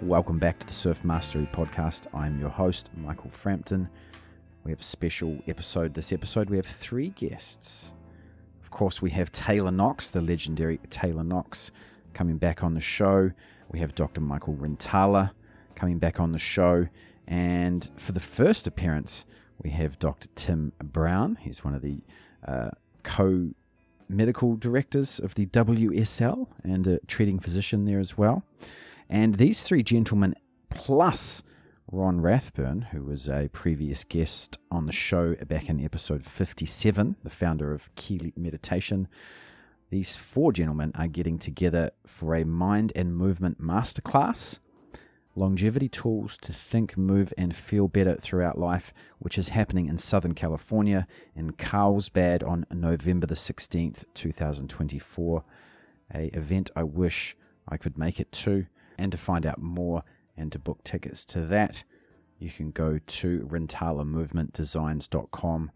Welcome back to the Surf Mastery Podcast. I'm your host, Michael Frampton. We have a special episode. This episode, we have 3 guests. Of course, we have Taylor Knox, the legendary Taylor Knox, coming back on the show. We have Dr. Michael Rintala coming back on the show. And for the first appearance, we have Dr. Tim Brown. He's one of the co-medical directors of the WSL and a treating physician there as well. And these 3 gentlemen, plus Ron Rathburn, who was a previous guest on the show back in episode 57, the founder of Keeley Meditation, these 4 gentlemen are getting together for a mind and movement masterclass, longevity tools to think, move, and feel better throughout life, which is happening in Southern California in Carlsbad on November the 16th, 2024. An event I wish I could make it to. And to find out more and to book tickets to that, you can go to rintalamovementdesigns.com,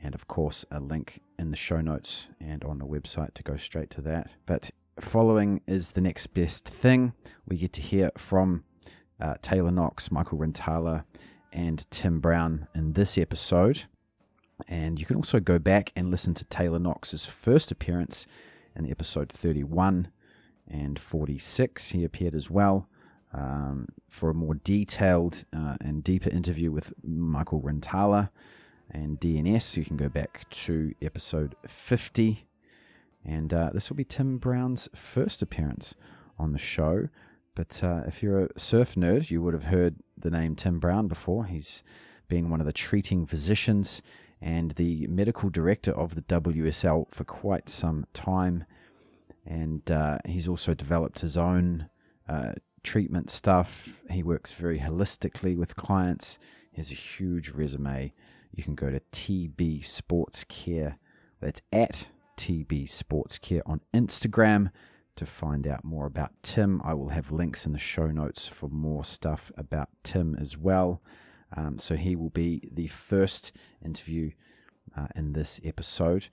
and of course a link in the show notes and on the website to go straight to that. But following is the next best thing. We get to hear from Taylor Knox, Michael Rintala, and Tim Brown in this episode. And you can also go back and listen to Taylor Knox's first appearance in episode 31 and 46. He appeared as well for a more detailed and deeper interview with Michael Rintala and DNS. You can go back to episode 50. And this will be Tim Brown's first appearance on the show. But if you're a surf nerd, you would have heard the name Tim Brown before. He's been one of the treating physicians and the medical director of the WSL for quite some time. And he's also developed his own treatment stuff. He works very holistically with clients. He has a huge resume. You can go to TB Sports Care. That's at TB Sports Care on Instagram to find out more about Tim. I will have links in the show notes for more stuff about Tim as well. So he will be the first interview in this episode.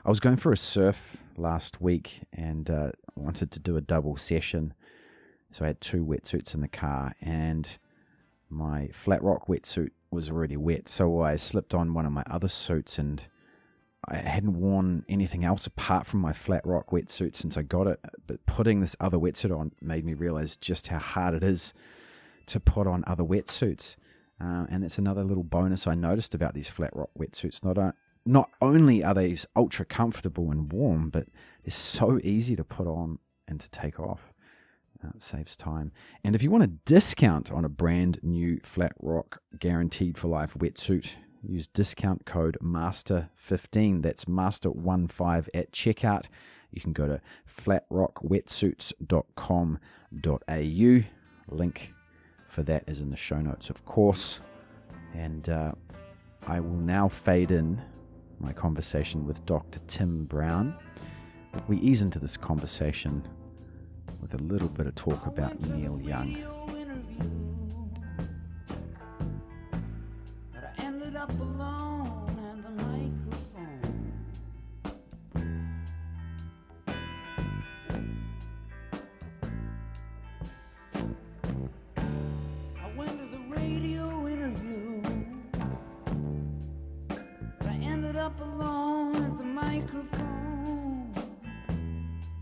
I was going for a surf last week and wanted to do a double session. So I had 2 wetsuits in the car, and my flat rock wetsuit was already wet. So I slipped on one of my other suits, and I hadn't worn anything else apart from my flat rock wetsuit since I got it. But putting this other wetsuit on made me realize just how hard it is to put on other wetsuits. And it's another little bonus I noticed about these flat rock wetsuits. Not only are they ultra comfortable and warm, but they're so easy to put on and to take off. It saves time. And if you want a discount on a brand new Flat Rock Guaranteed for Life wetsuit, use discount code MASTER15. That's MASTER15 at checkout. You can go to flatrockwetsuits.com.au. Link for that is in the show notes, of course. And I will now fade in my conversation with Dr. Tim Brown. We ease into this conversation with a little bit of talk about Neil Young.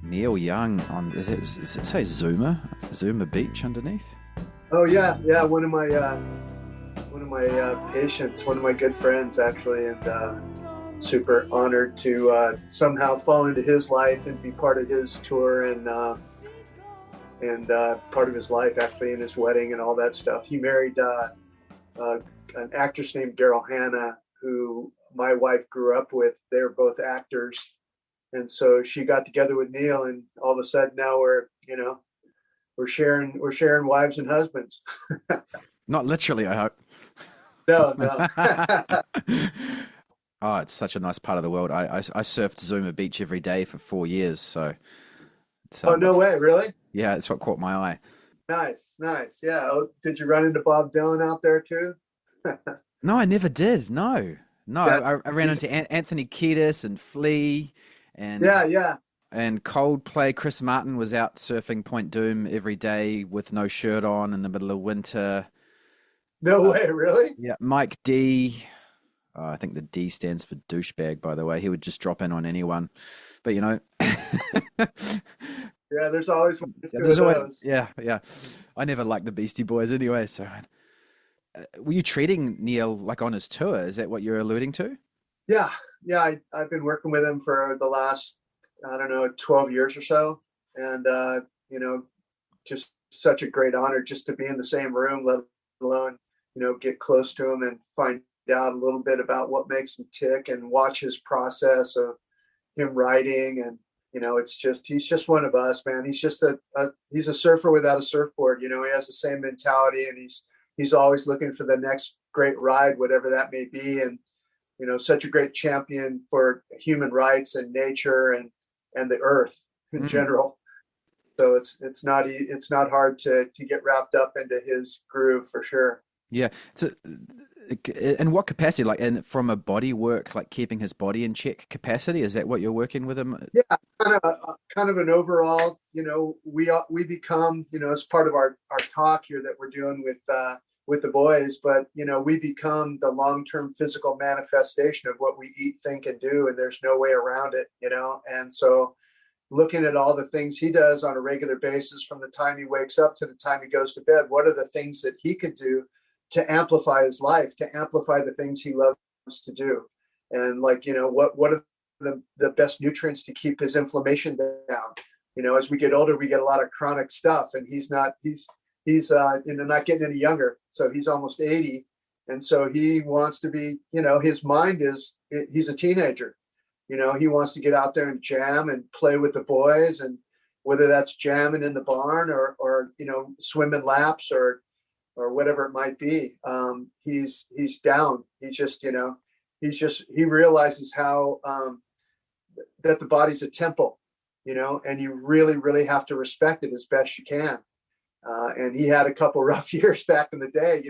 Neil Young on, does it say Zuma Beach underneath? Oh yeah, one of my patients, one of my good friends actually, and super honored to somehow fall into his life and be part of his tour and part of his life actually in his wedding and all that stuff. He married an actress named Daryl Hannah, who my wife grew up with. They were both actors. And so she got together with Neil, and all of a sudden now we're sharing wives and husbands. Not literally, I hope. No. Oh, it's such a nice part of the world. I surfed Zuma Beach every day for 4 years, so. Oh, no way, really? Yeah, it's what caught my eye. Nice. Yeah. Oh, did you run into Bob Dylan out there too? No, I never did. No. I ran into Anthony Kiedis and Flea. And yeah. And Coldplay, Chris Martin was out surfing Point Doom every day with no shirt on in the middle of winter. No way, really? Yeah, Mike D. I think the D stands for douchebag, by the way. He would just drop in on anyone. But, Yeah, there's always one or two there's of always, those. yeah. I never liked the Beastie Boys anyway. So, were you treating Neil like on his tour? Is that what you're alluding to? Yeah, yeah. I've been working with him for the last, I don't know, 12 years or so. And, just such a great honor just to be in the same room, let alone, get close to him and find out a little bit about what makes him tick and watch his process of him writing. And, he's just one of us, man. He's just he's a surfer without a surfboard. He has the same mentality, and he's always looking for the next great ride, whatever that may be. And, such a great champion for human rights and nature and the earth in general. So it's not hard to get wrapped up into his groove for sure. Yeah. So, in what capacity? Like, from a body work, like keeping his body in check capacity? Is that what you're working with him? Yeah, kind of an overall. We become, as part of our talk here that we're doing with the boys, but we become the long-term physical manifestation of what we eat, think, and do, and there's no way around it. And so, looking at all the things he does on a regular basis from the time he wakes up to the time he goes to bed, what are the things that he could do to amplify his life, to amplify the things he loves to do? And what are the best nutrients to keep his inflammation down? As we get older, we get a lot of chronic stuff, and he's not getting any younger. So he's almost 80. And so he wants to be, his mind he's a teenager. He wants to get out there and jam and play with the boys, and whether that's jamming in the barn or swimming laps or whatever it might be. He's down. He realizes how that the body's a temple, and you really, really have to respect it as best you can. And he had a couple rough years back in the day,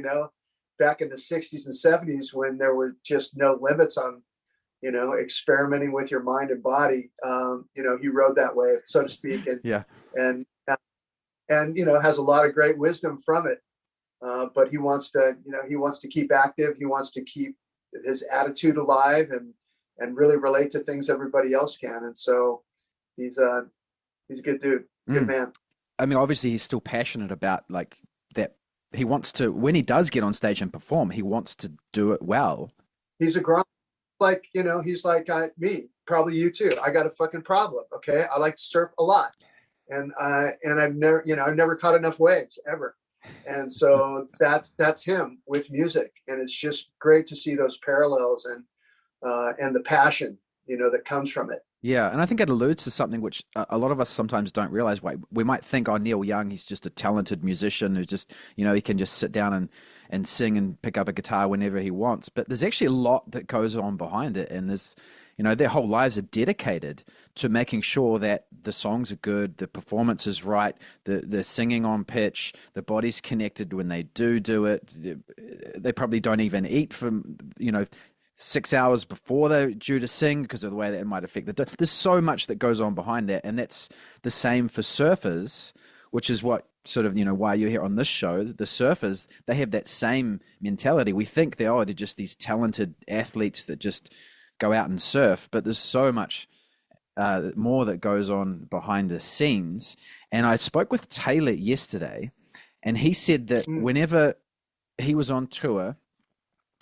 back in the 60s and 70s when there were just no limits on, experimenting with your mind and body. He rode that wave, so to speak, and Yeah. and has a lot of great wisdom from it. But he wants to keep active. He wants to keep his attitude alive and really relate to things everybody else can. And so he's a good dude, good man. I mean, obviously he's still passionate about like that. He wants to, when he does get on stage and perform, he wants to do it well. He's a grunt, he's like me, probably you too. I got a fucking problem. Okay. I like to surf a lot, and I've never caught enough waves ever. And so that's him with music. And it's just great to see those parallels and the passion, that comes from it. Yeah, and I think it alludes to something which a lot of us sometimes don't realize. Why we might think, oh, Neil Young, he's just a talented musician who just, he can just sit down and sing and pick up a guitar whenever he wants. But there's actually a lot that goes on behind it, and there's, their whole lives are dedicated to making sure that the songs are good, the performance is right, the singing on pitch, the body's connected when they do it. They probably don't even eat for 6 hours before they're due to sing because of the way that it might affect there's so much that goes on behind that, and that's the same for surfers, which is what sort of why you're here on this show. The surfers, they have that same mentality. We think they're just these talented athletes that just go out and surf, but there's so much more that goes on behind the scenes. And I spoke with Taylor yesterday, and he said that whenever he was on tour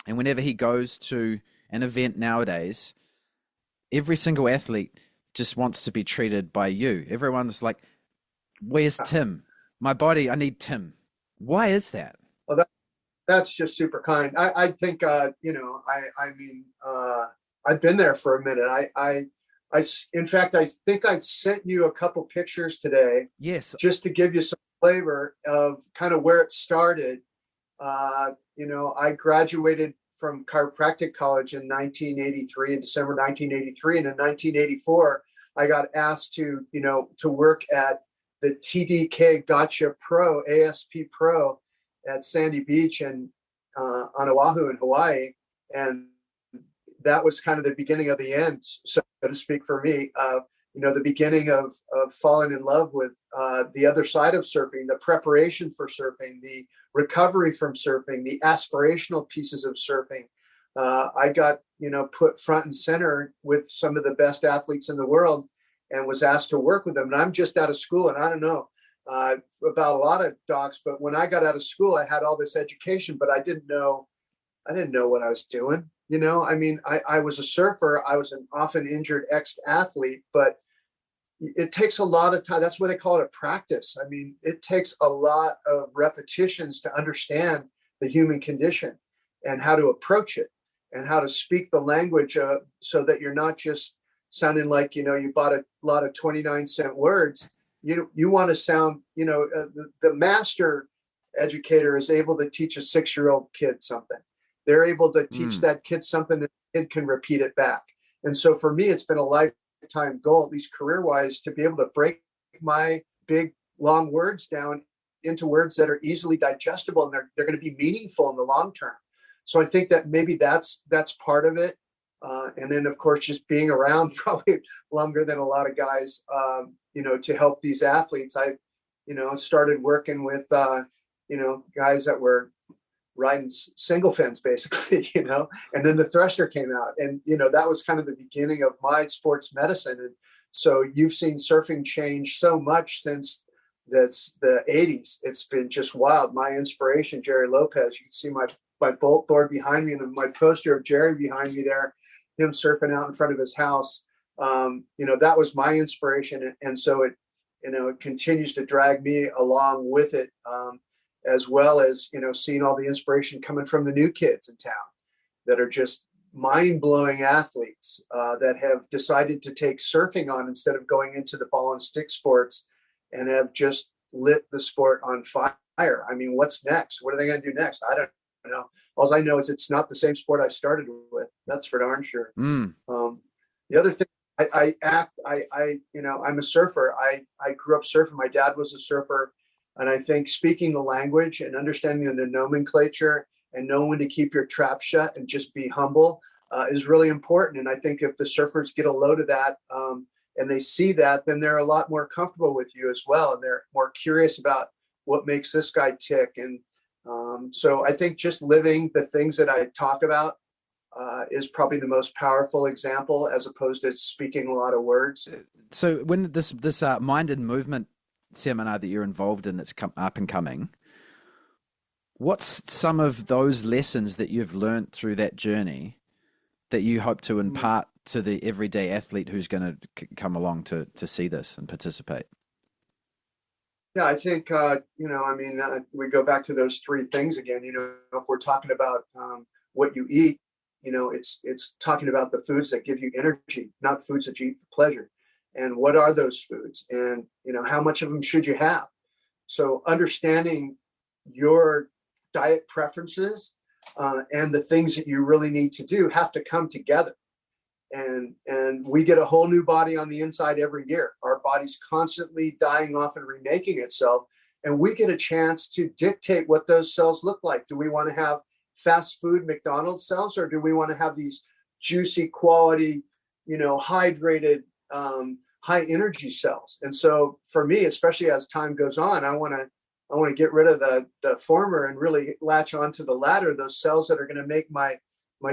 and whenever he goes to an event nowadays, every single athlete just wants to be treated by you. Everyone's like, where's Tim? My body, I need Tim. Why is that? Well, that's just super kind. I think, I've been there for a minute. In fact, I think I sent you a couple pictures today. Yes. Just to give you some flavor of kind of where it started. I graduated from chiropractic college in 1983, in December 1983. And in 1984, I got asked to work at the TDK Gotcha Pro, ASP Pro at Sandy Beach and on Oahu in Hawaii. And that was kind of the beginning of the end, so to speak, for me. the beginning of falling in love with the other side of surfing, the preparation for surfing, the recovery from surfing, the aspirational pieces of surfing. I got, put front and center with some of the best athletes in the world and was asked to work with them. And I'm just out of school, and I don't know about a lot of docs, but when I got out of school, I had all this education, but I didn't know what I was doing. I was a surfer. I was an often injured ex-athlete, but it takes a lot of time. That's why they call it a practice. I mean, it takes a lot of repetitions to understand the human condition and how to approach it and how to speak the language so that you're not just sounding like, you bought a lot of 29-cent words. You want to sound, the master educator is able to teach a 6-year-old kid something. They're able to teach that kid something that the kid can repeat it back. And so for me, it's been a lifetime goal, at least career-wise, to be able to break my big, long words down into words that are easily digestible, and they're going to be meaningful in the long term. So I think that maybe that's part of it. And then, of course, just being around probably longer than a lot of guys, to help these athletes. I, started working with, guys that were riding single fins basically, and then the thruster came out, and, that was kind of the beginning of my sports medicine. And so you've seen surfing change so much since the 80s. It's been just wild. My inspiration, Jerry Lopez, you can see my bolt board behind me and my poster of Jerry behind me there, him surfing out in front of his house. That was my inspiration. And so it continues to drag me along with it. As well as, seeing all the inspiration coming from the new kids in town that are just mind-blowing athletes that have decided to take surfing on instead of going into the ball and stick sports, and have just lit the sport on fire. I mean, what's next? What are they going to do next? I don't know. All I know is it's not the same sport I started with. That's for darn sure. The other thing, I'm a surfer. I grew up surfing. My dad was a surfer. And I think speaking the language and understanding the nomenclature and knowing when to keep your trap shut and just be humble is really important. And I think if the surfers get a load of that and they see that, then they're a lot more comfortable with you as well. And they're more curious about what makes this guy tick. And so I think just living the things that I talk about is probably the most powerful example, as opposed to speaking a lot of words. So when this mind and movement seminar that you're involved in that's up and coming, what's some of those lessons that you've learned through that journey that you hope to impart to the everyday athlete who's going to come along to see this and participate? Yeah, I think, we go back to those three things again. If we're talking about what you eat, it's talking about the foods that give you energy, not foods that you eat for pleasure. And what are those foods? And, how much of them should you have? So understanding your diet preferences and the things that you really need to do have to come together. And we get a whole new body on the inside every year. Our body's constantly dying off and remaking itself. And we get a chance to dictate what those cells look like. Do we want to have fast food McDonald's cells, or do we want to have these juicy, quality, hydrated, high energy cells? And so for me, especially as time goes on, I want to get rid of the former and really latch onto the latter, those cells that are going to make my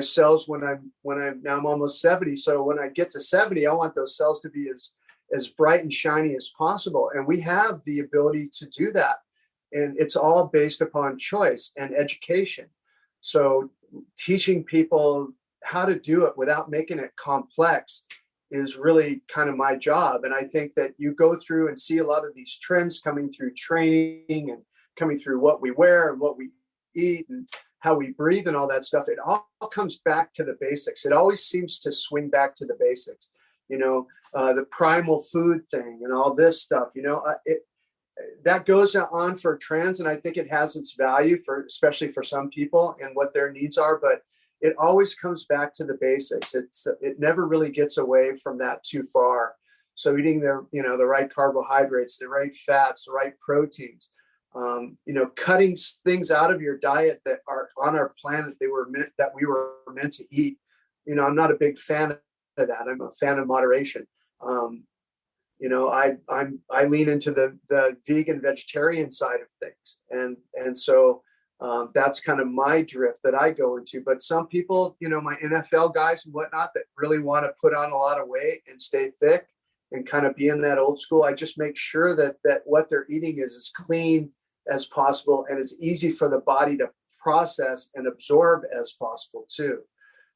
cells when I'm almost 70. So when I get to 70, I want those cells to be as bright and shiny as possible. And we have the ability to do that. And it's all based upon choice and education. So teaching people how to do it without making it complex is really kind of my job. And I think that you go through and see a lot of these trends coming through training and coming through what we wear and what we eat and how we breathe and all that stuff. It all comes back to the basics. It always seems to swing back to the basics, the primal food thing and all this stuff, that goes on for trends. And I think it has its value especially for some people and what their needs are, but it always comes back to the basics. It never really gets away from that too far. So eating the right carbohydrates, the right fats, the right proteins, cutting things out of your diet that are on our planet that we were meant to eat. I'm not a big fan of that. I'm a fan of moderation. I lean into the vegan vegetarian side of things, and so that's kind of my drift that I go into. But some people, my NFL guys and whatnot, that really want to put on a lot of weight and stay thick and kind of be in that old school, I just make sure that what they're eating is as clean as possible and as easy for the body to process and absorb as possible too.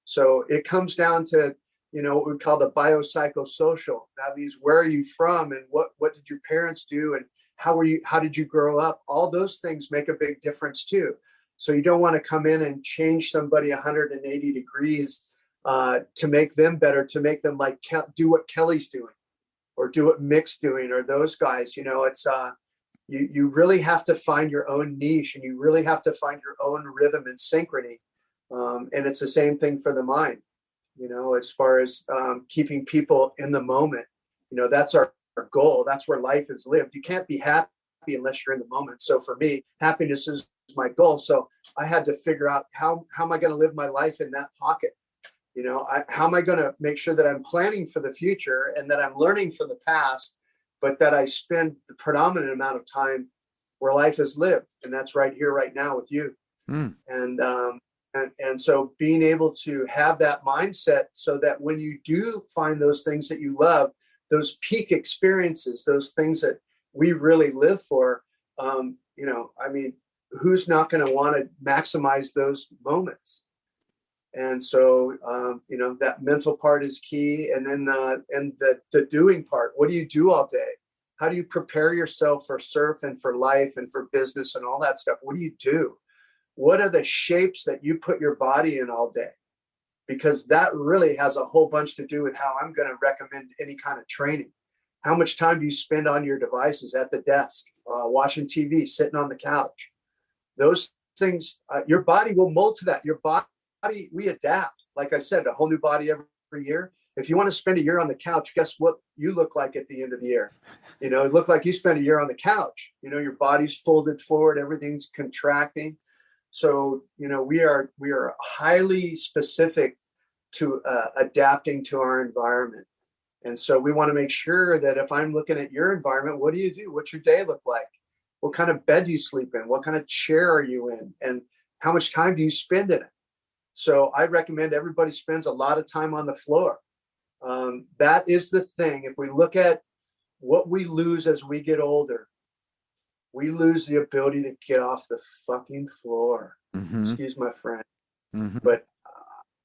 So it comes down to, what we call the biopsychosocial. That means, where are you from, and what did your parents do, and how did you grow up? All those things make a big difference too. So you don't want to come in and change somebody 180 degrees to make them better, to make them like do what Kelly's doing or do what Mick's doing or those guys. It's you really have to find your own niche, and you really have to find your own rhythm and synchrony. And it's the same thing for the mind, as far as keeping people in the moment. That's our goal. That's where life is lived. You can't be happy unless you're in the moment. So for me, happiness is my goal. So I had to figure out how am I going to live my life in that pocket? How am I going to make sure that I'm planning for the future and that I'm learning from the past, but that I spend the predominant amount of time where life is lived. And that's right here, right now with you. And so being able to have that mindset so that when you do find those things that you love, those peak experiences, those things that we really live for, who's not going to want to maximize those moments? And so, that mental part is key. And then, and the doing part, what do you do all day? How do you prepare yourself for surf and for life and for business and all that stuff? What do you do? What are the shapes that you put your body in all day? Because that really has a whole bunch to do with how I'm going to recommend any kind of training. How much time do you spend on your devices, at the desk, watching TV, sitting on the couch? Those things, your body will mold to that. Your body, we adapt. Like I said, a whole new body every year. If you want to spend a year on the couch, guess what you look like at the end of the year? It look like you spent a year on the couch. Your body's folded forward, everything's contracting. So, we are highly specific to adapting to our environment. And so we want to make sure that if I'm looking at your environment, what do you do? What's your day look like? What kind of bed do you sleep in? What kind of chair are you in? And how much time do you spend in it? So I recommend everybody spends a lot of time on the floor. That is the thing. If we look at what we lose as we get older, we lose the ability to get off the fucking floor. Excuse my friend. But I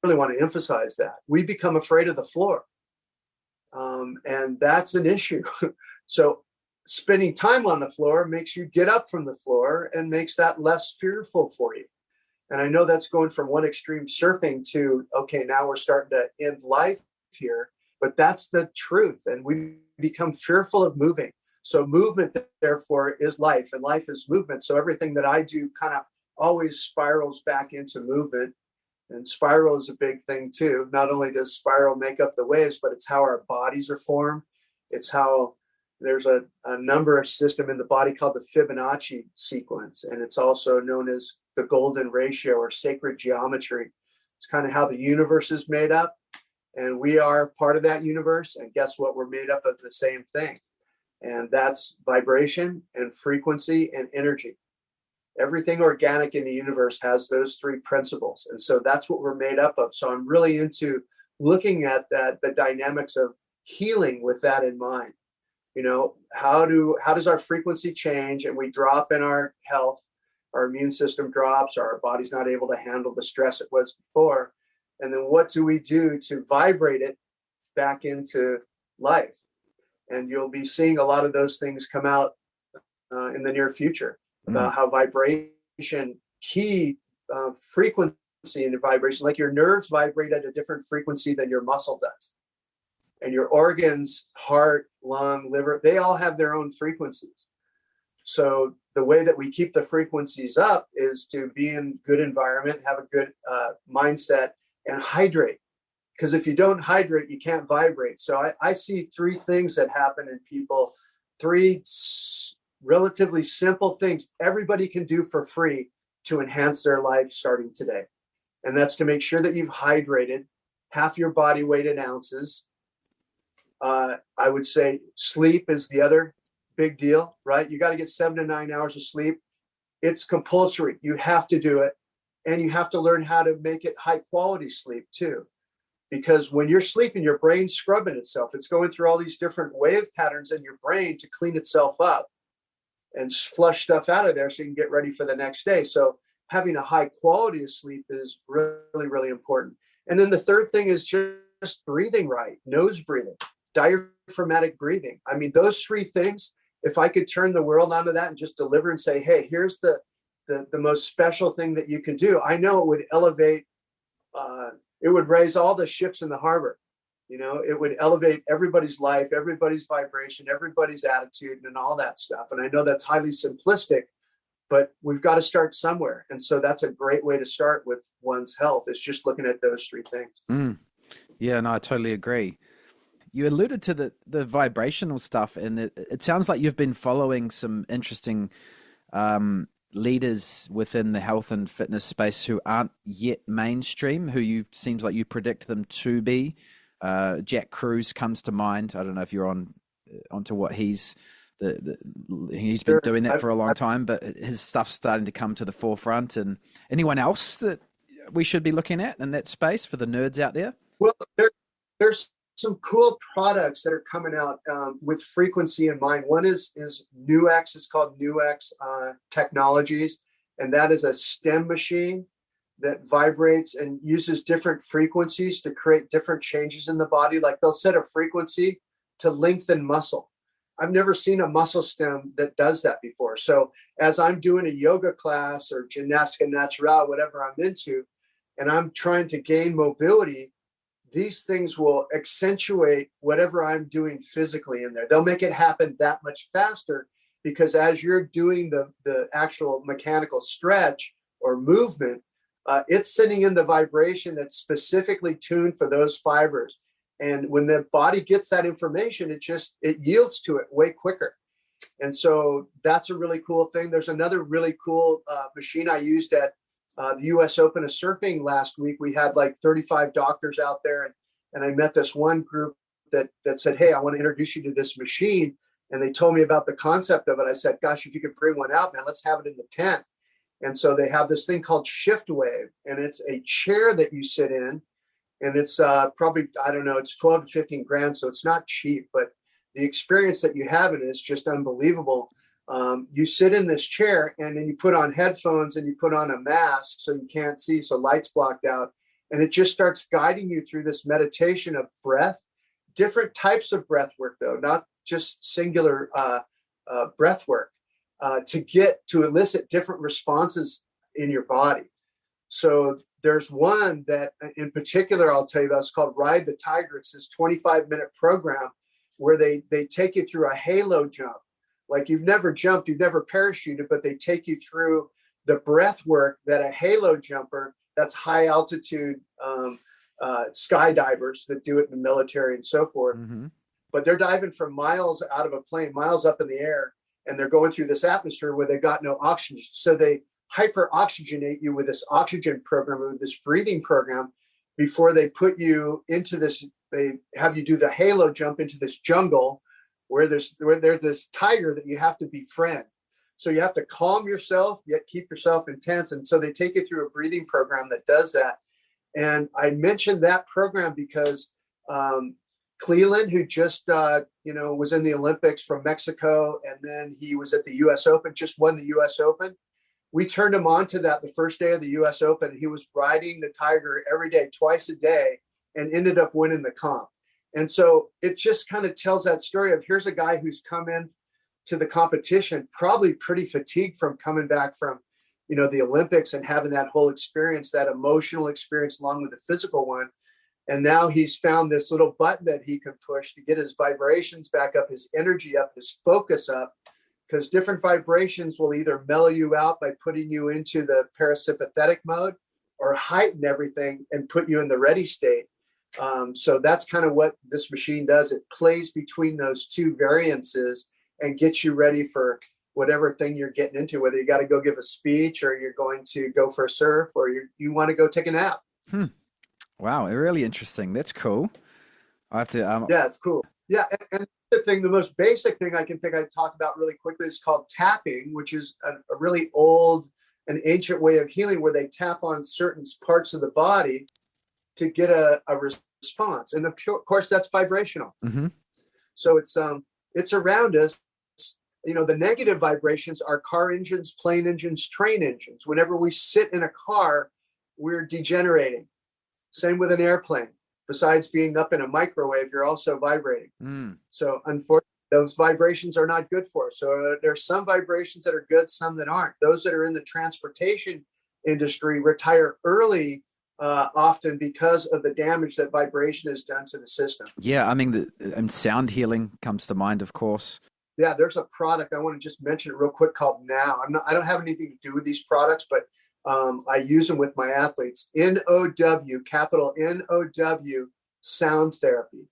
really want to emphasize that. We become afraid of the floor. And that's an issue. So spending time on the floor makes you get up from the floor and makes that less fearful for you. And I know that's going from one extreme, surfing, to, okay, now we're starting to end life here, but that's the truth. And we become fearful of moving. So movement, therefore, is life, and life is movement. So everything that I do kind of always spirals back into movement. And spiral is a big thing too. Not only does spiral make up the waves, but it's how our bodies are formed. It's how there's a number system in the body called the Fibonacci sequence. And it's also known as the golden ratio or sacred geometry. It's kind of how the universe is made up. And we are part of that universe. And guess what? We're made up of the same thing. And that's vibration and frequency and energy. Everything organic in the universe has those three principles. And so that's what we're made up of. So I'm really into looking at that, the dynamics of healing with that in mind. How does our frequency change and we drop in our health, our immune system drops, our body's not able to handle the stress it was before. And then what do we do to vibrate it back into life? And you'll be seeing a lot of those things come out in the near future about how vibration, key frequency in the vibration, like your nerves vibrate at a different frequency than your muscle does. And your organs, heart, lung, liver, they all have their own frequencies. So the way that we keep the frequencies up is to be in good environment, have a good mindset, and hydrate. Because if you don't hydrate, you can't vibrate. So I see three things that happen in people, three relatively simple things everybody can do for free to enhance their life starting today. And that's to make sure that you've hydrated half your body weight in ounces, I would say sleep is the other big deal, right? You got to get 7 to 9 hours of sleep. It's compulsory. You have to do it. And you have to learn how to make it high quality sleep too. Because when you're sleeping, your brain's scrubbing itself. It's going through all these different wave patterns in your brain to clean itself up and flush stuff out of there so you can get ready for the next day. So having a high quality of sleep is really, really important. And then the third thing is just breathing right, nose breathing, diaphragmatic breathing. I mean, those three things, if I could turn the world onto that and just deliver and say, hey, here's the most special thing that you can do, I know it would elevate, it would raise all the ships in the harbor. You know, it would elevate everybody's life, everybody's vibration, everybody's attitude, and all that stuff. And I know that's highly simplistic, but we've got to start somewhere. And so that's a great way to start with one's health, is just looking at those three things. Yeah, no, I totally agree. You alluded to the vibrational stuff, and it sounds like you've been following some interesting leaders within the health and fitness space who aren't yet mainstream, who seems like you predict them to be. Jack Cruz comes to mind. I don't know if you're onto what he's been doing that for a long time, but his stuff's starting to come to the forefront. And anyone else that we should be looking at in that space for the nerds out there? Well, there's some cool products that are coming out with frequency in mind. One is Nuix. It's called Nuix Technologies, and that is a STEM machine that vibrates and uses different frequencies to create different changes in the body. Like they'll set a frequency to lengthen muscle. I've never seen a muscle stem that does that before. So as I'm doing a yoga class or gymnastica naturale, whatever I'm into, and I'm trying to gain mobility, these things will accentuate whatever I'm doing physically in there. They'll make it happen that much faster, because as you're doing the actual mechanical stretch or movement, it's sending in the vibration that's specifically tuned for those fibers. And when the body gets that information, it yields to it way quicker. And so that's a really cool thing. There's another really cool machine I used at the US Open of Surfing last week. We had like 35 doctors out there, and I met this one group that said, hey, I want to introduce you to this machine. And they told me about the concept of it. I said, gosh, if you could bring one out, man, let's have it in the tent. And so they have this thing called Shift Wave, and it's a chair that you sit in, and it's probably, I don't know, it's 12 to 15 grand. So it's not cheap, but the experience that you have in it is just unbelievable. You sit in this chair, and then you put on headphones and you put on a mask so you can't see, so light's blocked out. And it just starts guiding you through this meditation of breath, different types of breath work, though, not just singular breath work, to elicit different responses in your body. So there's one that in particular I'll tell you about. It's called Ride the Tiger. It's this 25-minute program where they take you through a halo jump. Like you've never jumped, you've never parachuted, but they take you through the breath work that a halo jumper, that's high altitude skydivers that do it in the military and so forth. Mm-hmm. But they're diving from miles out of a plane, miles up in the air, and they're going through this atmosphere where they got no oxygen. So they hyper oxygenate you with this oxygen program, with this breathing program, before they put you into this. They have you do the halo jump into this jungle where there's this tiger that you have to befriend. So you have to calm yourself, yet keep yourself intense. And so they take you through a breathing program that does that. And I mentioned that program because Cleland, who just was in the Olympics from Mexico, and then he was at the US Open, just won the US Open. We turned him on to that the first day of the US Open. He was riding the tiger every day, twice a day, and ended up winning the comp. And so it just kind of tells that story of, here's a guy who's come in to the competition, probably pretty fatigued from coming back from, the Olympics and having that whole experience, that emotional experience along with the physical one. And now he's found this little button that he can push to get his vibrations back up, his energy up, his focus up, because different vibrations will either mellow you out by putting you into the parasympathetic mode or heighten everything and put you in the ready state. So that's kind of what this machine does. It plays between those two variances and gets you ready for whatever thing you're getting into, whether you got to go give a speech or you're going to go for a surf or you want to go take a nap. Wow, really interesting. That's cool. I have to. Yeah, it's cool. Yeah, and the thing, the most basic thing I can think I'd talk about really quickly is called tapping, which is a really old and ancient way of healing where they tap on certain parts of the body to get a response. And of course, that's vibrational. Mm-hmm. So it's around us. You know, the negative vibrations are car engines, plane engines, train engines. Whenever we sit in a car, we're degenerating. Same with an airplane. Besides being up in a microwave, you're also vibrating. So unfortunately, those vibrations are not good for us. So there's some vibrations that are good, some that aren't. Those that are in the transportation industry retire early, often because of the damage that vibration has done to the system. Yeah, I mean, sound healing comes to mind, of course. Yeah, there's a product I want to just mention it real quick called Now. I don't have anything to do with these products, but I use them with my athletes. NOW, capital NOW, sound therapy.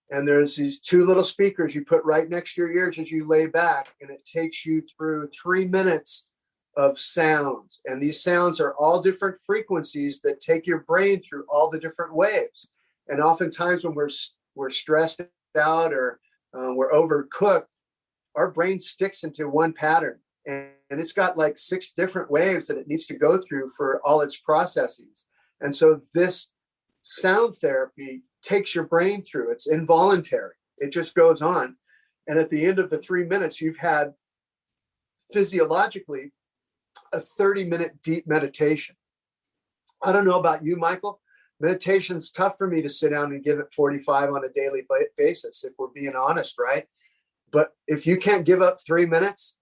And there's these two little speakers you put right next to your ears as you lay back, and it takes you through 3 minutes of sounds. And these sounds are all different frequencies that take your brain through all the different waves. And oftentimes when we're stressed out or we're overcooked, our brain sticks into one pattern. And it's got like 6 different waves that it needs to go through for all its processes. And so this sound therapy takes your brain through. It's involuntary. It just goes on. And at the end of the 3 minutes, you've had physiologically a 30-minute deep meditation. I don't know about you, Michael. Meditation's tough for me to sit down and give it 45 on a daily basis, if we're being honest, right? But if you can't give up 3 minutes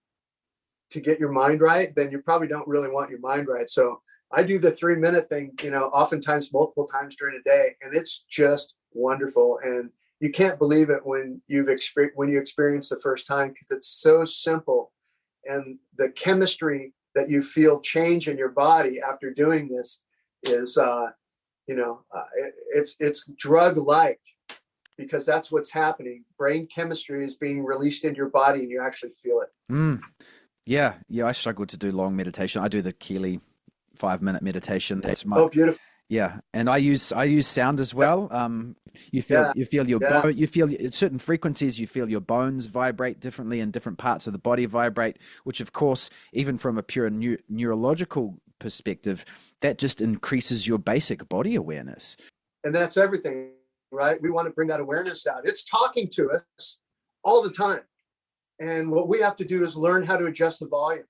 to get your mind right, then you probably don't really want your mind right. So I do the 3 minute thing, oftentimes multiple times during a day, and it's just wonderful. And you can't believe it when you experience the first time, because it's so simple. And the chemistry that you feel change in your body after doing this is, it's drug-like, because that's what's happening. Brain chemistry is being released in your body, and you actually feel it. Yeah. I struggle to do long meditation. I do the Keeley 5-minute meditation. That's Oh, beautiful. Yeah, and I use sound as well. You feel your bone, you feel at certain frequencies, you feel your bones vibrate differently, and different parts of the body vibrate, which of course, even from a pure neurological perspective, that just increases your basic body awareness. And that's everything, right? We want to bring that awareness out. It's talking to us all the time. And what we have to do is learn how to adjust the volume.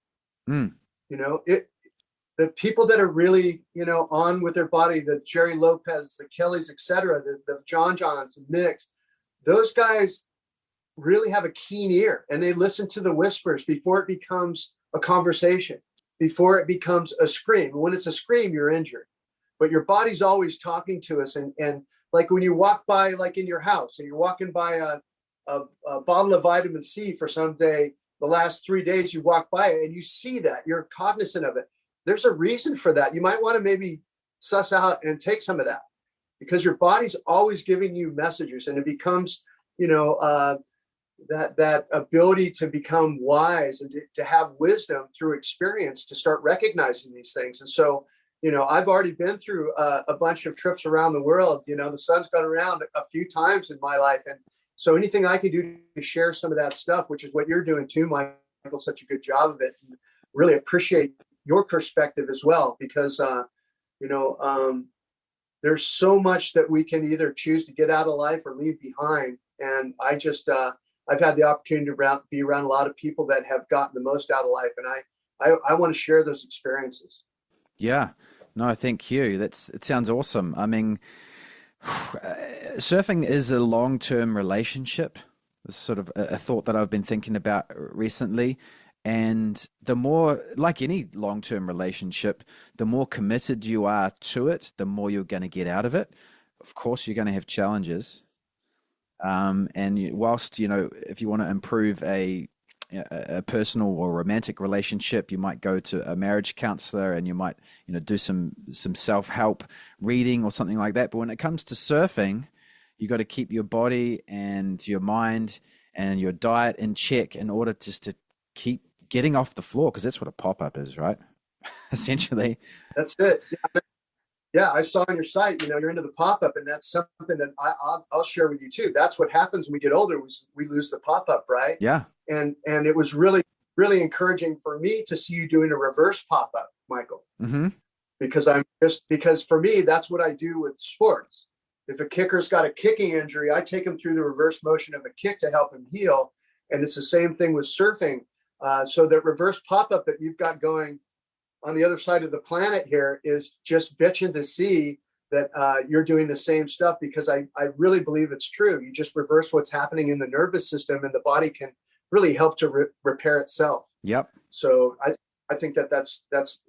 The people that are really, on with their body, the Jerry Lopez, the Kellys, et cetera, the Johns, the Nicks, those guys really have a keen ear, and they listen to the whispers before it becomes a conversation, before it becomes a scream. When it's a scream, you're injured, but your body's always talking to us. And like when you walk by, like in your house, and you're walking by a bottle of vitamin C for some day, the last 3 days you walk by it and you see that, you're cognizant of it. There's a reason for that. You might want to maybe suss out and take some of that, because your body's always giving you messages, and it becomes, that ability to become wise and to have wisdom through experience, to start recognizing these things. And so, I've already been through a bunch of trips around the world. The sun's gone around a few times in my life. And so anything I can do to share some of that stuff, which is what you're doing too, Michael, such a good job of it. And really appreciate your perspective as well, because, there's so much that we can either choose to get out of life or leave behind. And I just, I've had the opportunity to be around a lot of people that have gotten the most out of life. And I want to share those experiences. Yeah, no, thank you. It sounds awesome. I mean, surfing is a long-term relationship. It's sort of a thought that I've been thinking about recently. And the more, like any long-term relationship, the more committed you are to it, the more you're going to get out of it. Of course, you're going to have challenges. Whilst, if you want to improve a personal or romantic relationship, you might go to a marriage counselor, and you might, do some self-help reading or something like that. But when it comes to surfing, you got to keep your body and your mind and your diet in check in order just to keep getting off the floor, because that's what a pop-up is, right? Essentially. That's it. Yeah, I saw on your site, you're into the pop-up, and that's something that I'll share with you too. That's what happens when we get older. We lose the pop-up, right? Yeah. And it was really, really encouraging for me to see you doing a reverse pop-up, Michael. Mm-hmm. Because for me, that's what I do with sports. If a kicker's got a kicking injury, I take him through the reverse motion of a kick to help him heal. And it's the same thing with surfing. So that reverse pop-up that you've got going on the other side of the planet here is just bitching to see that you're doing the same stuff, because I really believe it's true. You just reverse what's happening in the nervous system, and the body can really help to repair itself. Yep. So I think that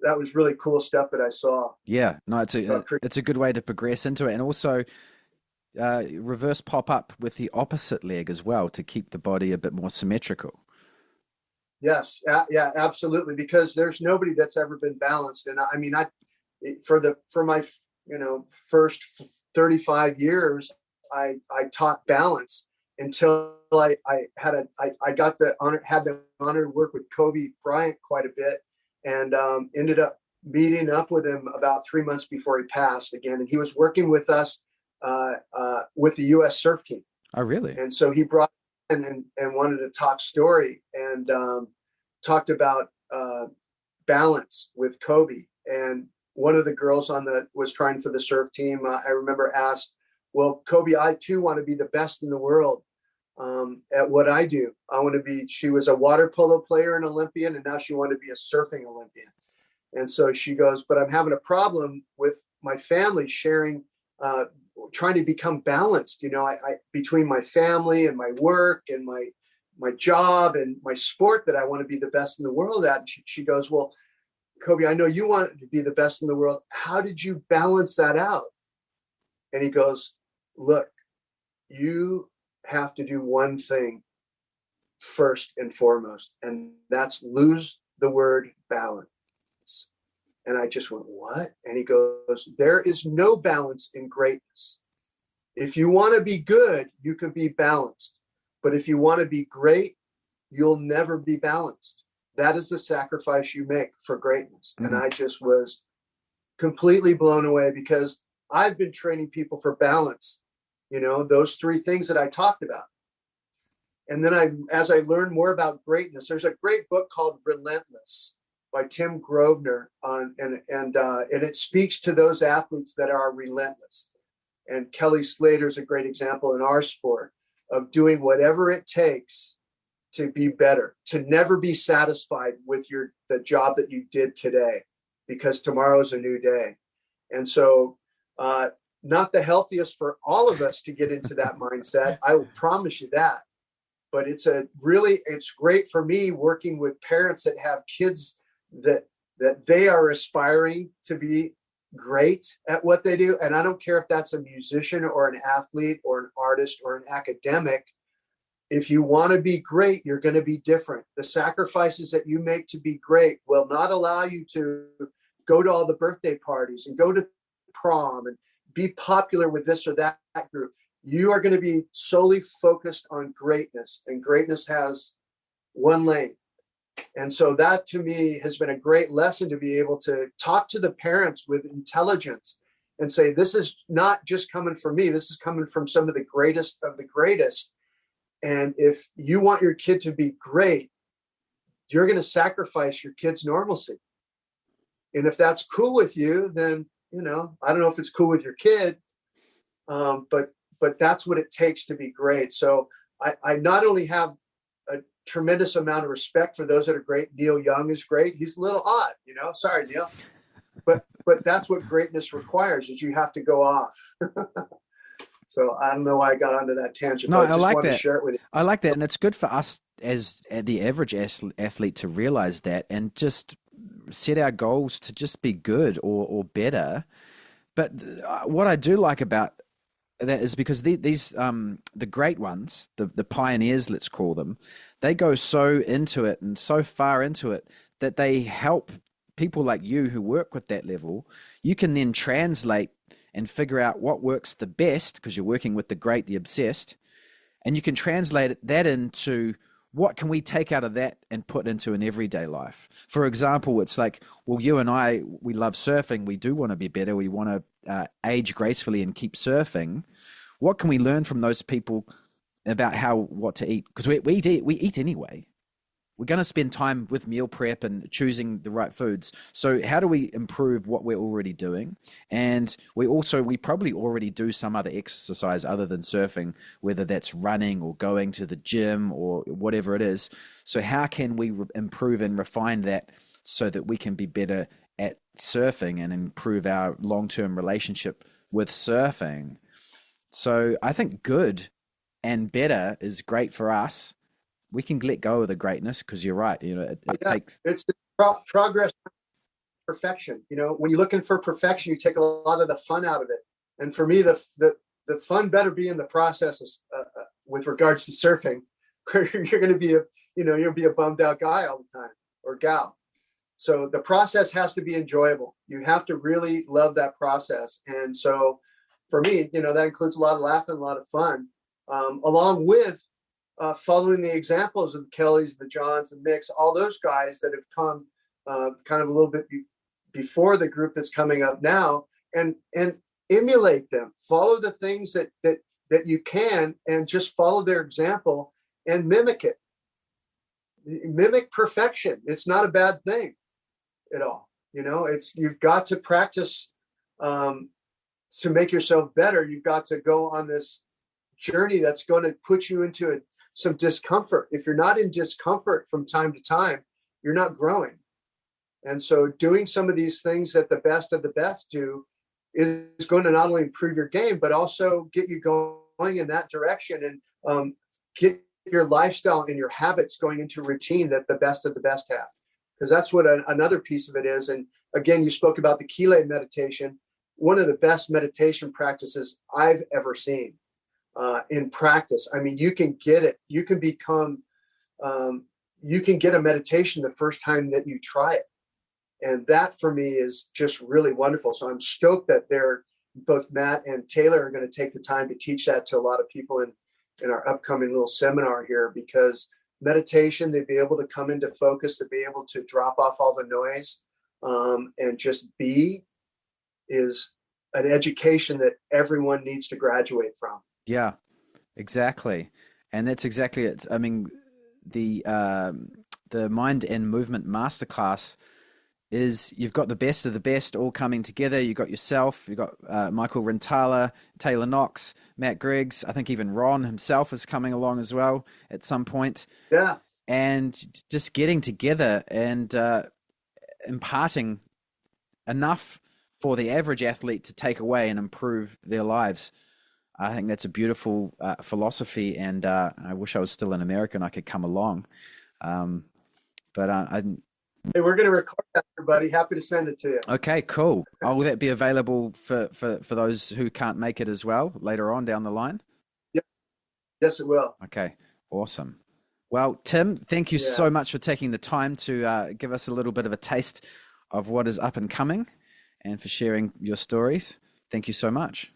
was really cool stuff that I saw. Yeah, no, it's a good way to progress into it, and also reverse pop up with the opposite leg as well to keep the body a bit more symmetrical. Yes, yeah, absolutely. Because there's nobody that's ever been balanced, and I mean, for my first 35 years, I taught balance until I got the honor to work with Kobe Bryant quite a bit, and ended up meeting up with him about 3 months before he passed again. And he was working with us with the U.S. surf team. Oh, really? And so he brought in and wanted to talk story, and talked about balance with Kobe. And one of the girls was trying for the surf team, I remember, asked, well, Kobe, I too want to be the best in the world at what I do. She was a water polo player and Olympian, and now she wanted to be a surfing Olympian. And so she goes, but I'm having a problem with my family sharing, trying to become balanced, between my family and my work and my job and my sport that I want to be the best in the world at. And she goes, well, Kobe, I know you want to be the best in the world. How did you balance that out? And he goes, look, you have to do one thing first and foremost, and that's lose the word balance. And I just went, what? And he goes, there is no balance in greatness. If you want to be good, you can be balanced. But if you want to be great, you'll never be balanced. That is the sacrifice you make for greatness. Mm-hmm. And I just was completely blown away, because I've been training people for balance, those three things that I talked about. And then as I learned more about greatness, there's a great book called Relentless by Tim Grosvenor, and it speaks to those athletes that are relentless. And Kelly Slater's a great example in our sport of doing whatever it takes to be better, to never be satisfied with the job that you did today, because tomorrow's a new day. And so, not the healthiest for all of us to get into that mindset. I will promise you that. But it's great for me working with parents that have kids that they are aspiring to be great at what they do. And I don't care if that's a musician or an athlete or an artist or an academic. If you want to be great, you're going to be different. The sacrifices that you make to be great will not allow you to go to all the birthday parties and go to prom and be popular with this or that group. You are going to be solely focused on greatness, and greatness has one lane. And so that to me has been a great lesson, to be able to talk to the parents with intelligence and say, this is not just coming from me. This is coming from some of the greatest of the greatest. And if you want your kid to be great, you're going to sacrifice your kid's normalcy. And if that's cool with you, then, I don't know if it's cool with your kid, but that's what it takes to be great. So I not only have a tremendous amount of respect for those that are great. Neil Young is great. He's a little odd, sorry, Neil, but that's what greatness requires, is you have to go off. So I don't know why I got onto that tangent. No, but I just like wanted that. To share it with you. I like that. And it's good for us as the average athlete to realize that and just set our goals to just be good or better. But what I do like about that is because these the great ones, the pioneers, let's call them, they go so into it and so far into it that they help people like you who work with that level. You can then translate and figure out what works the best, because you're working with the great, the obsessed, and you can translate that into what can we take out of that and put into an everyday life? For example, it's like, well, you and I, we love surfing. We do want to be better. We want to age gracefully and keep surfing. What can we learn from those people about what to eat? Because we eat anyway. We're going to spend time with meal prep and choosing the right foods. So how do we improve what we're already doing? And we probably already do some other exercise other than surfing, whether that's running or going to the gym or whatever it is. So how can we improve and refine that so that we can be better at surfing and improve our long-term relationship with surfing? So I think good and better is great for us. We can let go of the greatness, because you're right. It takes. It's progress, perfection. When you're looking for perfection, you take a lot of the fun out of it. And for me, the fun better be in the process with regards to surfing, where you're going to be you'll be a bummed out guy all the time, or gal. So the process has to be enjoyable. You have to really love that process. And so for me, that includes a lot of laughing, a lot of fun, along with following the examples of Kellys, the Johns, and Micks, all those guys that have come kind of a little bit before the group that's coming up now, and emulate them. Follow the things that you can, and just follow their example and mimic it. Mimic perfection. It's not a bad thing at all. You've got to practice to make yourself better. You've got to go on this journey that's going to put you into some discomfort. If you're not in discomfort from time to time, you're not growing. And so doing some of these things that the best of the best do is going to not only improve your game, but also get you going in that direction, and get your lifestyle and your habits going into routine that the best of the best have. Because that's what another piece of it is. And again, you spoke about the Kile meditation, one of the best meditation practices I've ever seen. In practice. I mean, you can get it. You can become, you can get a meditation the first time that you try it. And that for me is just really wonderful. So I'm stoked that both Matt and Taylor are going to take the time to teach that to a lot of people in our upcoming little seminar here, because meditation, they'd be able to come into focus, to be able to drop off all the noise, and just be, is an education that everyone needs to graduate from. Yeah, exactly. And that's exactly it. I mean, the Mind and Movement Masterclass is, you've got the best of the best all coming together. You've got yourself, you've got Michael Rintala, Taylor Knox, Matt Griggs. I think even Ron himself is coming along as well at some point. Yeah. And just getting together and imparting enough for the average athlete to take away and improve their lives. I think that's a beautiful philosophy, and I wish I was still in America and I could come along. Hey, we're going to record that, everybody. Happy to send it to you. Okay, cool. Will that be available for those who can't make it as well later on down the line? Yeah. Yes, it will. Okay, awesome. Well, Tim, thank you so much for taking the time to give us a little bit of a taste of what is up and coming, and for sharing your stories. Thank you so much.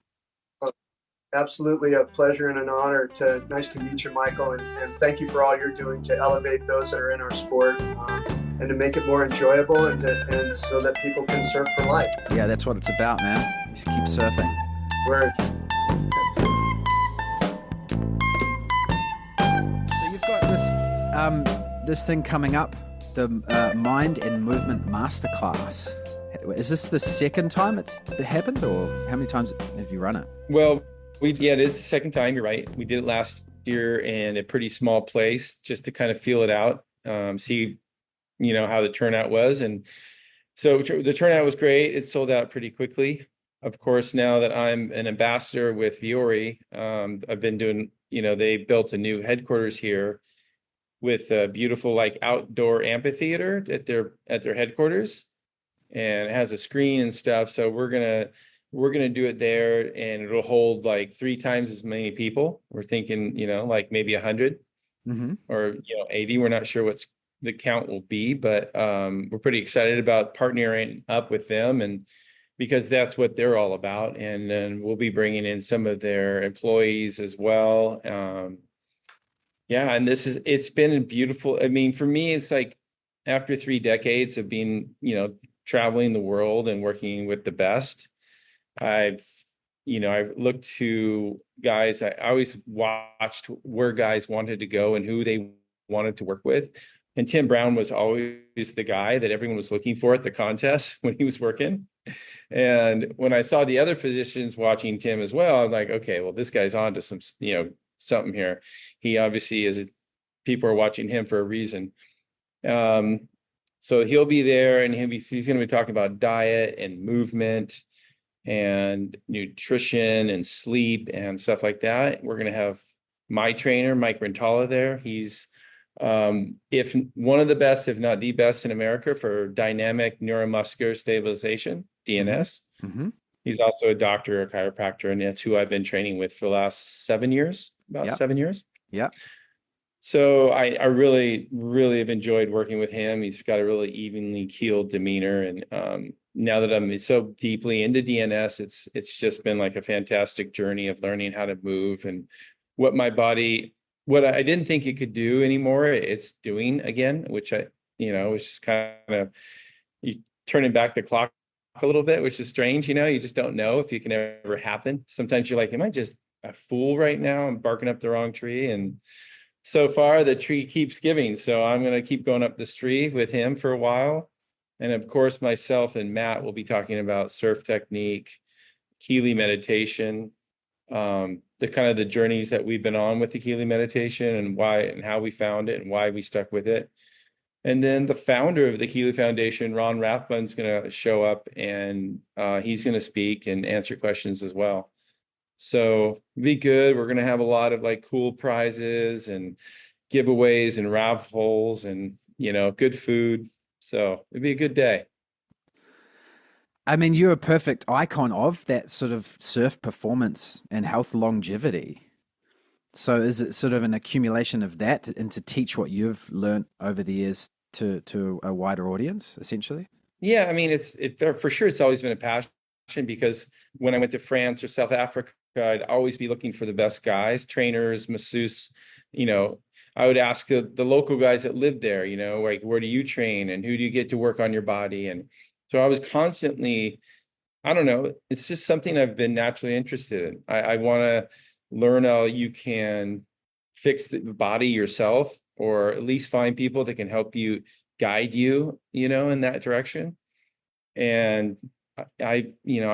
Absolutely a pleasure and an honor. Nice to meet you, Michael, and thank you for all you're doing to elevate those that are in our sport, and to make it more enjoyable, and so that people can surf for life. Yeah, that's what it's about, man. Just keep surfing. Word. So you've got this thing coming up, the Mind and Movement Masterclass. Is this the second time it's happened, or how many times have you run it? Well, it is the second time. You're right. We did it last year in a pretty small place, just to kind of feel it out, see, how the turnout was. And so the turnout was great. It sold out pretty quickly. Of course, now that I'm an ambassador with Viore, I've been doing, they built a new headquarters here with a beautiful, outdoor amphitheater at their headquarters, and it has a screen and stuff. So we're gonna do it there, and it'll hold 3 times as many people. We're thinking, maybe 100 or 80. We're not sure what's the count will be, but we're pretty excited about partnering up with them, and because that's what they're all about. And then we'll be bringing in some of their employees as well. Yeah, and it's been a beautiful, I mean, for me, it's like after 3 decades of being, traveling the world and working with the best, I've, I've looked to guys, I always watched where guys wanted to go and who they wanted to work with. And Tim Brown was always the guy that everyone was looking for at the contest when he was working. And when I saw the other physicians watching Tim as well, I'm like, okay, well, this guy's on to some, something here. He obviously people are watching him for a reason. So he'll be there, and he's going to be talking about diet and movement and nutrition and sleep and stuff like that. We're going to have my trainer, Mike Rintala, there. He's if one of the best, if not the best in America for dynamic neuromuscular stabilization, DNS. Mm-hmm. He's also a doctor, a chiropractor, and that's who I've been training with for the last 7 years, about 7 years. Yeah. So I really, really have enjoyed working with him. He's got a really evenly keeled demeanor. And now that I'm so deeply into DNS, it's just been like a fantastic journey of learning how to move and what my body, what I didn't think it could do anymore, it's doing again, which was just kind of you turning back the clock a little bit, which is strange. You just don't know if it can ever happen. Sometimes you're like, am I just a fool right now? I'm barking up the wrong tree. And so far the tree keeps giving. So I'm going to keep going up this tree with him for a while. And of course, myself and Matt will be talking about surf technique, Keeley meditation, the kind of the journeys that we've been on with the Keeley meditation and why and how we found it and why we stuck with it. And then the founder of the Keeley Foundation, Ron Rathbun's going to show up, and he's going to speak and answer questions as well. So be good. We're going to have a lot of like cool prizes and giveaways and raffles and, good food. So it'd be a good day. I mean, you're a perfect icon of that sort of surf performance and health longevity. So is it sort of an accumulation of that and to teach what you've learned over the years to a wider audience, essentially? Yeah, I mean, for sure, it's always been a passion because when I went to France or South Africa, I'd always be looking for the best guys, trainers, masseuse. I would ask the local guys that lived there, like, where do you train and who do you get to work on your body? And so I was constantly, I don't know, it's just something I've been naturally interested in. I want to learn how you can fix the body yourself, or at least find people that can help you guide you, in that direction. And I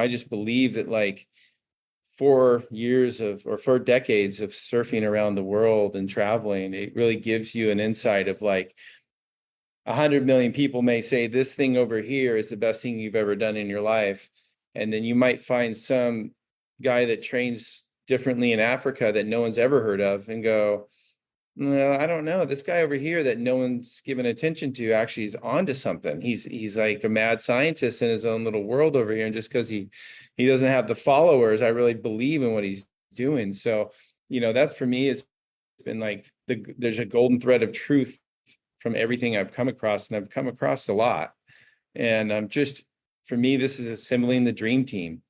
just believe that like 4 years or 4 decades of surfing around the world and traveling, it really gives you an insight of like 100 million people may say this thing over here is the best thing you've ever done in your life. And then you might find some guy that trains differently in Africa that no one's ever heard of and go, no, I don't know. This guy over here that no one's given attention to actually is onto something. He's like a mad scientist in his own little world over here. And just because he doesn't have the followers, I really believe in what he's doing. So, that's for me, it's been like there's a golden thread of truth from everything I've come across, and I've come across a lot. And I'm for me, this is assembling the dream team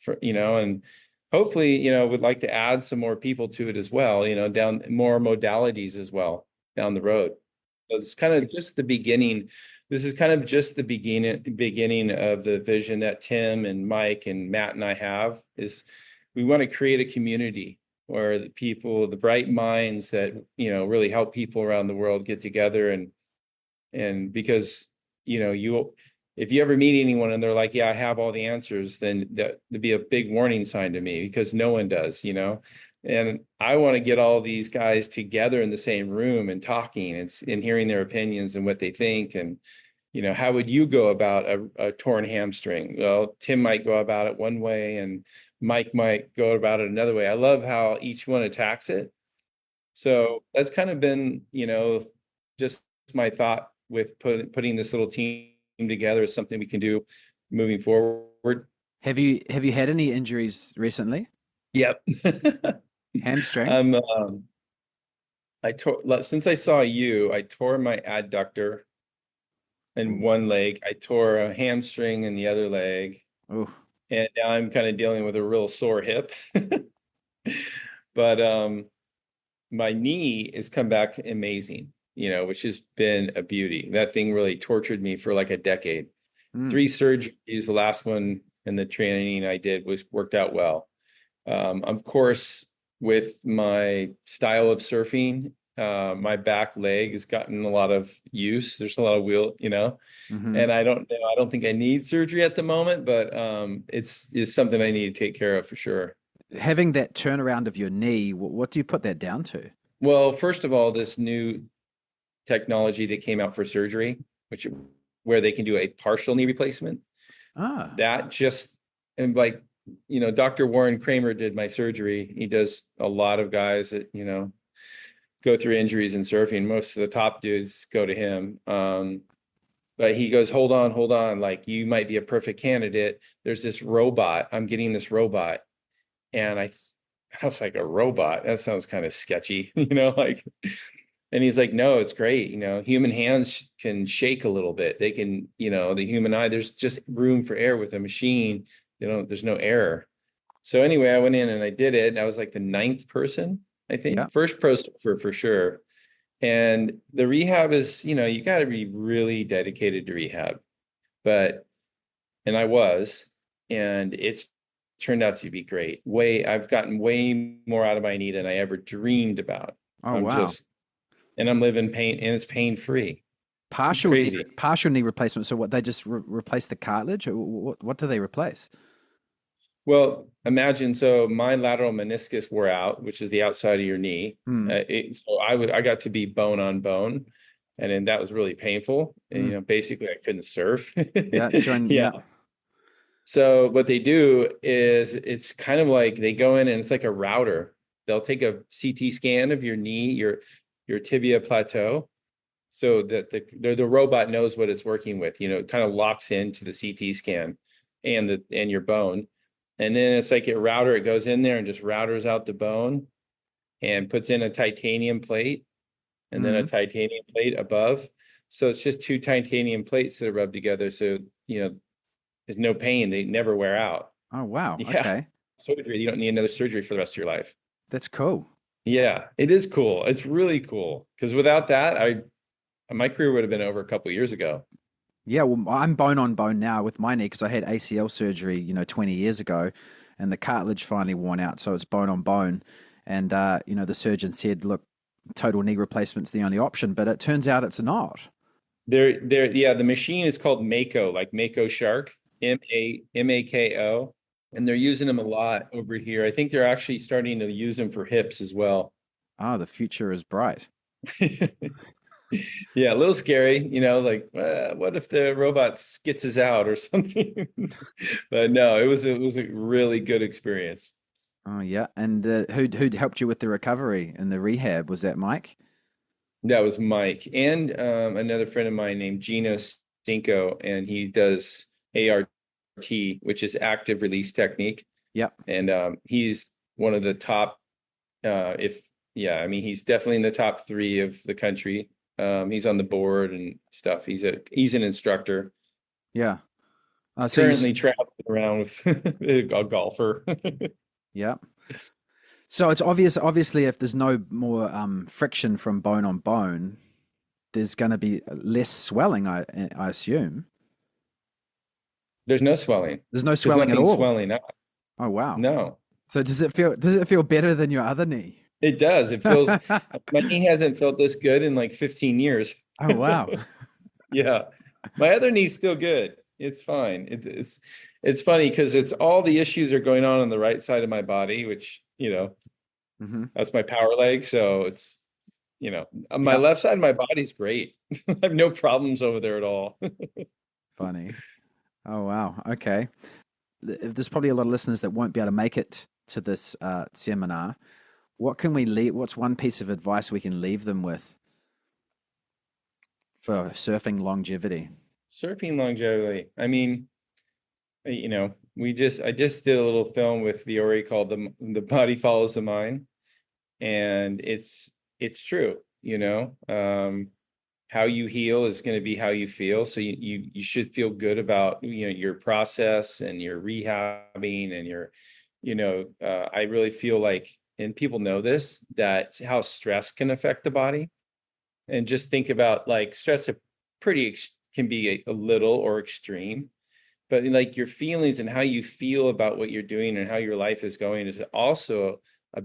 and hopefully, would like to add some more people to it as well, down more modalities as well down the road. So it's kind of just the beginning. This is kind of just the beginning of the vision that Tim and Mike and Matt and I have, is we want to create a community where the people, the bright minds that, really help people around the world get together. And because, if you ever meet anyone and they're like, yeah, I have all the answers, then that'd be a big warning sign to me, because no one does, and I want to get all these guys together in the same room and talking and hearing their opinions and what they think. And, how would you go about a torn hamstring? Well, Tim might go about it one way and Mike might go about it another way. I love how each one attacks it. So that's kind of been, just my thought with putting this little team together is something we can do moving forward. Have you had any injuries recently? Yep. Hamstring? Since I saw you, I tore my adductor in one leg. I tore a hamstring in the other leg. Oh. And now I'm kind of dealing with a real sore hip. But my knee has come back amazing, which has been a beauty. That thing really tortured me for like a decade. 3 surgeries, the last one and the training I did worked out well. Of course, with my style of surfing, my back leg has gotten a lot of use. There's a lot of wheel, and I don't think I need surgery at the moment, but it's something I need to take care of for sure. Having that turnaround of your knee, what do you put that down to? Well, first of all, this new technology that came out for surgery, where they can do a partial knee replacement. That just, and like, Dr. Warren Kramer did my surgery. He does a lot of guys that, go through injuries in surfing. Most of the top dudes go to him. But he goes, hold on. Like, you might be a perfect candidate. There's this robot. I'm getting this robot. And I was like, a robot? That sounds kind of sketchy, and he's like, no, it's great. Human hands can shake a little bit. They can, the human eye, there's just room for error with a machine. There's no error. So anyway, I went in and I did it. And I was like the 9th person, I think. Yeah. First pro for sure. And the rehab is, you got to be really dedicated to rehab. And I was, and it's turned out to be great. I've gotten way more out of my knee than I ever dreamed about. Wow. And I'm living pain, and it's pain-free. Partial knee replacement. So what, they just replace the cartilage? Or what do they replace? Well, imagine, so my lateral meniscus wore out, which is the outside of your knee. So I got to be bone on bone, and then that was really painful. And, basically I couldn't surf. Yeah. So what they do is, it's kind of like they go in and it's like a router. They'll take a CT scan of your knee, your tibia plateau, so that the robot knows what it's working with. It kind of locks into the CT scan and your bone. And then it's like a router. It goes in there and just routers out the bone and puts in a titanium plate, and then a titanium plate above. So it's just 2 titanium plates that are rubbed together. So, there's no pain. They never wear out. Oh, wow. Yeah. Okay. Surgery. You don't need another surgery for the rest of your life. That's cool. Yeah, it is cool. It's really cool. Because without that, my career would have been over a couple of years ago. Yeah, well, I'm bone on bone now with my knee because I had ACL surgery, 20 years ago, and the cartilage finally worn out, so it's bone on bone. And the surgeon said, "Look, total knee replacement's the only option," but it turns out it's not. The machine is called Mako, like Mako Shark, Mako, and they're using them a lot over here. I think they're actually starting to use them for hips as well. The future is bright. Yeah, a little scary, like what if the robot skitzes out or something? But no, it was a really good experience. Oh yeah, and who helped you with the recovery and the rehab? Was that Mike? That was Mike, and another friend of mine named Gino Stinko, and he does ART, which is active release technique. Yep. And he's one of the top. He's definitely in the top 3 of the country. He's on the board and stuff. He's an instructor. Yeah. So currently traveling around with a golfer. Yeah. So it's obviously, if there's no more friction from bone on bone, there's going to be less swelling, I assume. There's no swelling. There's no swelling at all. Swelling up. Oh wow. No. So does it feel better than your other knee? It does. It feels my knee hasn't felt this good in like 15 years. Oh wow. Yeah. My other knee's still good. It's fine. It's funny because it's all the issues are going on the right side of my body, which, that's my power leg. So it's, my left side of my body's great. I have no problems over there at all. Funny. Oh, wow. Okay. There's probably a lot of listeners that won't be able to make it to this seminar. What can we leave? What's one piece of advice we can leave them with for surfing longevity? Surfing longevity. I mean, I just did a little film with Viore called the Body Follows the Mind, and it's true. How you heal is going to be how you feel. So you should feel good about your process and your rehabbing and your I really feel like and people know this, that how stress can affect the body. And just think about like stress can be a little or extreme, but like your feelings and how you feel about what you're doing and how your life is going is also has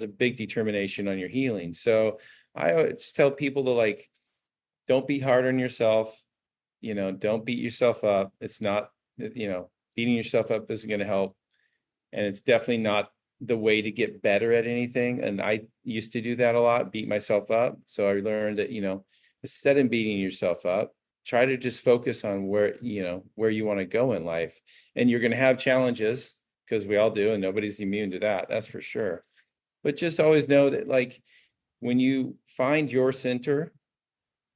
a big determination on your healing. So I always tell people to like, don't be hard on yourself. Don't beat yourself up. It's not, beating yourself up isn't going to help. And it's definitely not the way to get better at anything. And I used to do that a lot, beat myself up. So I learned that, instead of beating yourself up, try to just focus on where you want to go in life. And you're going to have challenges, because we all do, and nobody's immune to that. That's for sure. But just always know that, like, when you find your center,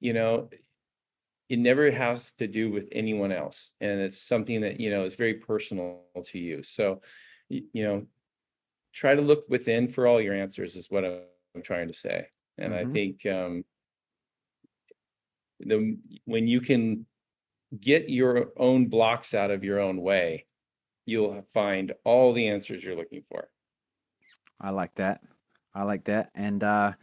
it never has to do with anyone else. And it's something that, is very personal to you. So, try to look within for all your answers is what I'm trying to say. And I think when you can get your own blocks out of your own way, you'll find all the answers you're looking for. I like that. And I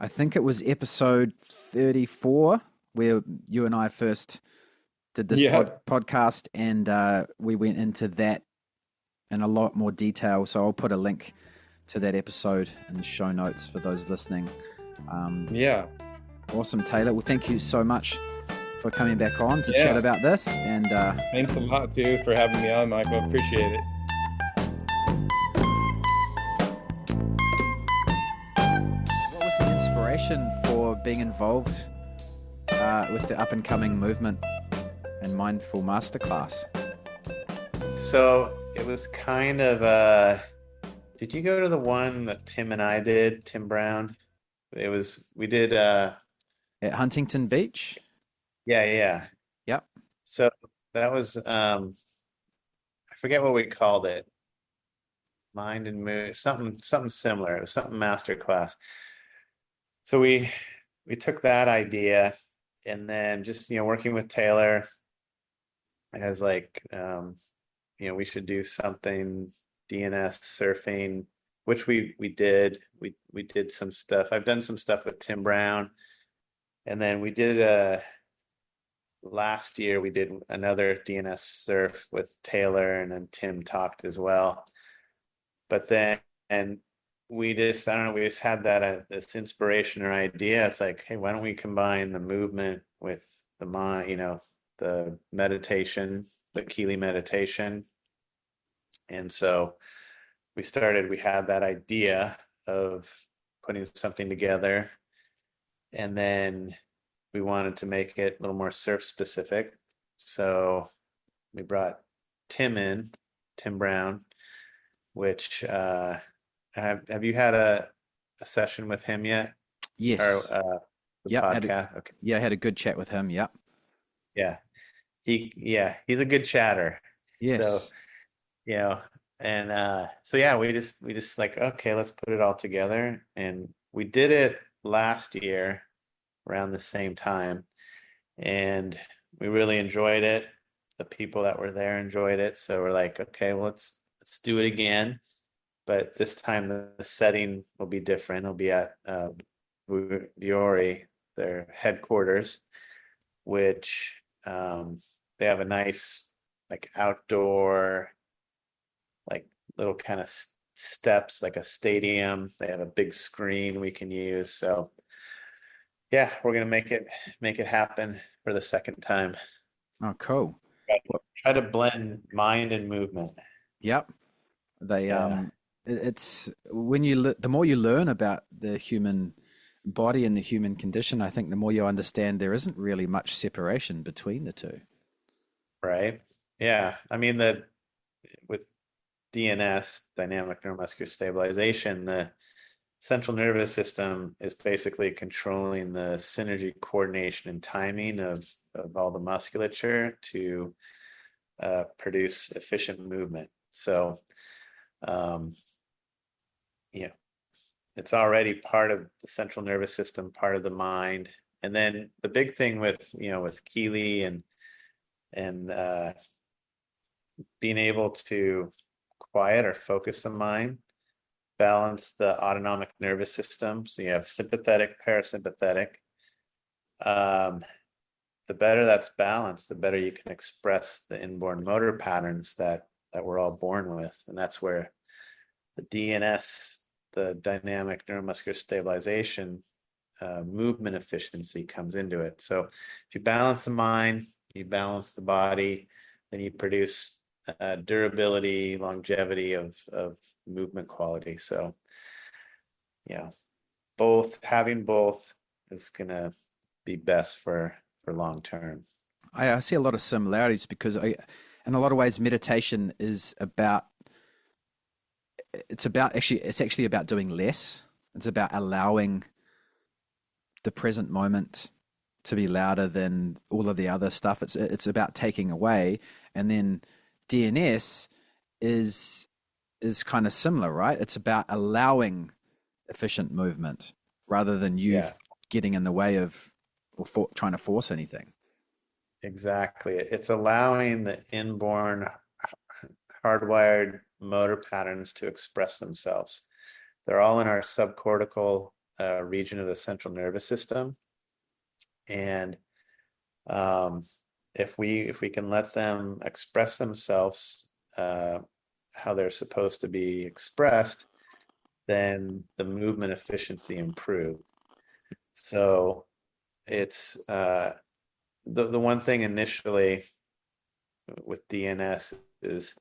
think it was episode 34 where you and I first did this podcast, and we went into that in a lot more detail. So I'll put a link to that episode in the show notes for those listening. Awesome, Taylor. Well, thank you so much for coming back on to chat about this. And thanks a lot, too, for having me on, Michael. Appreciate it. What was the inspiration for being involved with the up-and-coming movement and mindful masterclass? So it was kind of did you go to the one that Tim and I did, Tim Brown? We did at Huntington Beach. Yeah. Yep. So that was I forget what we called it. Mind and Mood, something similar. It was something masterclass. So we took that idea, and then just working with Taylor as like we should do something DNS surfing, which we did. We did some stuff. I've done some stuff with Tim Brown, and then we did last year we did another DNS surf with Taylor, and then Tim talked as well. But then we just had that this inspiration or idea. It's like, hey, why don't we combine the movement with the mind, the meditation, the Keely meditation. And so we had that idea of putting something together, and then we wanted to make it a little more surf specific. So we brought Tim Brown, which have you had a session with him yet? Yes. Or podcast? Okay. Yeah, I had a good chat with him. Yep. Yeah. He's a good chatter. Yes. So, we just like, okay, let's put it all together. And we did it last year around the same time, and we really enjoyed it. The people that were there enjoyed it. So we're like, okay, well, let's do it again. But this time the setting will be different. It'll be at Viore, their headquarters, which they have a nice like outdoor, like little kind of steps, like a stadium. They have a big screen we can use. So yeah, we're gonna make it happen for the second time. Oh, cool. Try to blend mind and movement. Yep. It's when the more you learn about the human body and the human condition, I think the more you understand there isn't really much separation between the two. Right. Yeah. I mean, with DNS, dynamic neuromuscular stabilization, the central nervous system is basically controlling the synergy, coordination, and timing of all the musculature to produce efficient movement. So, it's already part of the central nervous system, part of the mind. And then the big thing with Keely and being able to quiet or focus the mind balance the autonomic nervous system. So you have sympathetic, parasympathetic. The better that's balanced, the better you can express the inborn motor patterns that we're all born with. And that's where the DNS, the dynamic neuromuscular stabilization, movement efficiency comes into it. So if you balance the mind, you balance the body, then you produce durability, longevity of movement quality. So yeah, having both is gonna be best for long term. I see a lot of similarities because in a lot of ways, meditation is it's actually about doing less. It's about allowing the present moment to be louder than all of the other stuff. It's about taking away, and then DNS is kind of similar, right? It's about allowing efficient movement rather than you getting in the way of or trying to force anything. Exactly. It's allowing the inborn hardwired motor patterns to express themselves. They're all in our subcortical region of the central nervous system. And if we can let them express themselves how they're supposed to be expressed, then the movement efficiency improves. So it's the one thing initially with DNS is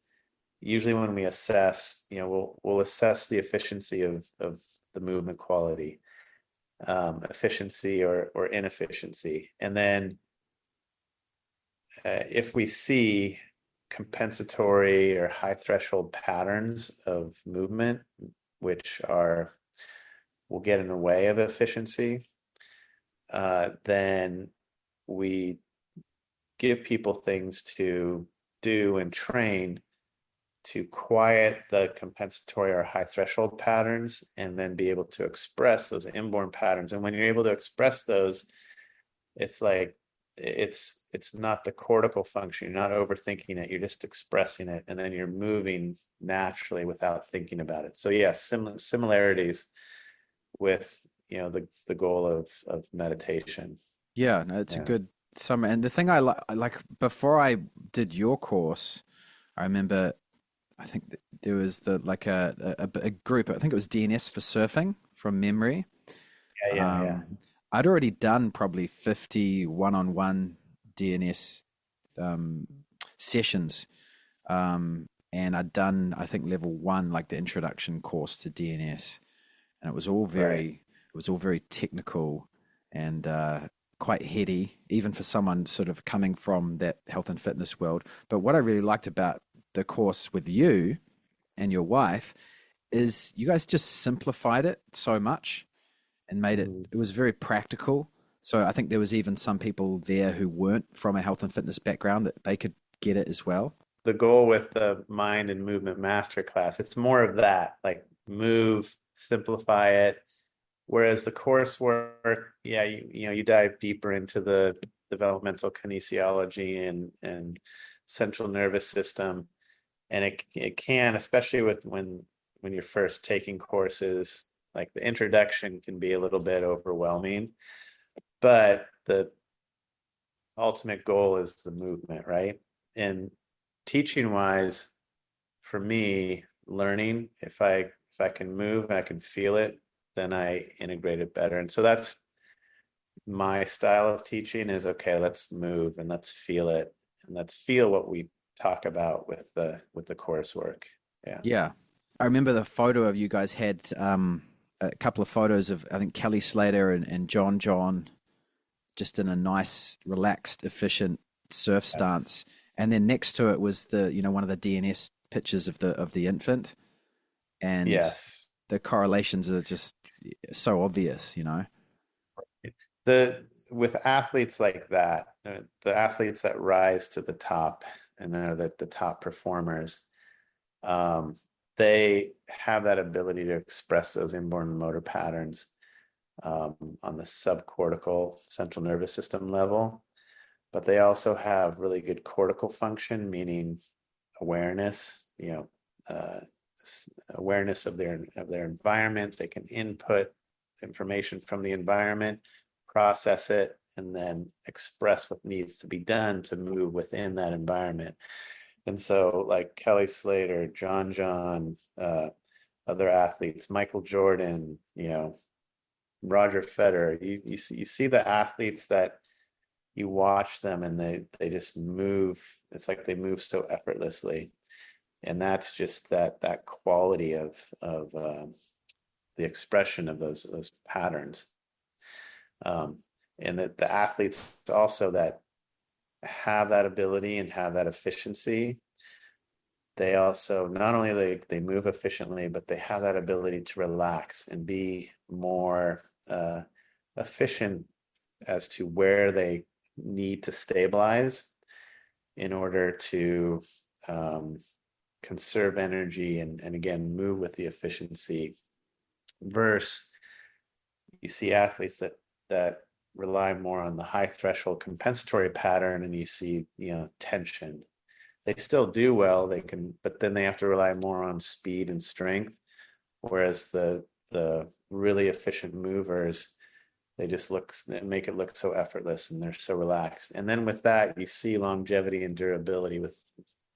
usually when we assess, we'll assess the efficiency of the movement quality, efficiency or inefficiency. And then if we see compensatory or high threshold patterns of movement, which will get in the way of efficiency, then we give people things to do and train to quiet the compensatory or high threshold patterns and then be able to express those inborn patterns. And when you're able to express those, it's like it's not the cortical function. You're not overthinking it. You're just expressing it, and then you're moving naturally without thinking about it. So yes, similarities with the goal of meditation. Yeah, no, it's a good summary. And the thing I like before I did your course, I remember I think there was a group. I think it was DNS for surfing from memory. Yeah. I'd already done probably 50 one-on-one DNS sessions, and I'd done I think level 1, like the introduction course to DNS, and it was all very technical and quite heady, even for someone sort of coming from that health and fitness world. But what I really liked about the course with you and your wife is you guys just simplified it so much and made it was very practical. So I think there was even some people there who weren't from a health and fitness background that they could get it as well. The goal with the mind and movement masterclass, it's more of that, like move, simplify it. Whereas the coursework, you dive deeper into the developmental kinesiology and central nervous system. And it can, especially when you're first taking courses, like the introduction can be a little bit overwhelming, but the ultimate goal is the movement, right? And teaching wise, for me, learning, if I can move and I can feel it, then I integrate it better. And so that's my style of teaching is, okay, let's move and let's feel it. And let's feel what we talk about with the coursework. Yeah. I remember the photo of you guys had a couple of photos of, I think, Kelly Slater and John, just in a nice, relaxed, efficient surf stance. And then next to it was one of the DNS pictures of the infant. And yes, the correlations are just so obvious, With athletes like that, the athletes that rise to the top and are the top performers, they have that ability to express those inborn motor patterns on the subcortical central nervous system level, but they also have really good cortical function, meaning awareness, awareness of their environment. They can input information from the environment, process it, and then express what needs to be done to move within that environment. And so, like Kelly Slater, John, other athletes, Michael Jordan, Roger Federer, you see the athletes that you watch them and they just move. It's like they move so effortlessly. And that's just that quality of the expression of those patterns. And that the athletes also that have that ability and have that efficiency, they also not only they move efficiently, but they have that ability to relax and be more efficient as to where they need to stabilize in order to conserve energy and again move with the efficiency. Versus you see athletes that rely more on the high threshold compensatory pattern, and you see tension. They still do well, but then they have to rely more on speed and strength. Whereas the really efficient movers, they just make it look so effortless and they're so relaxed. And then with that, you see longevity and durability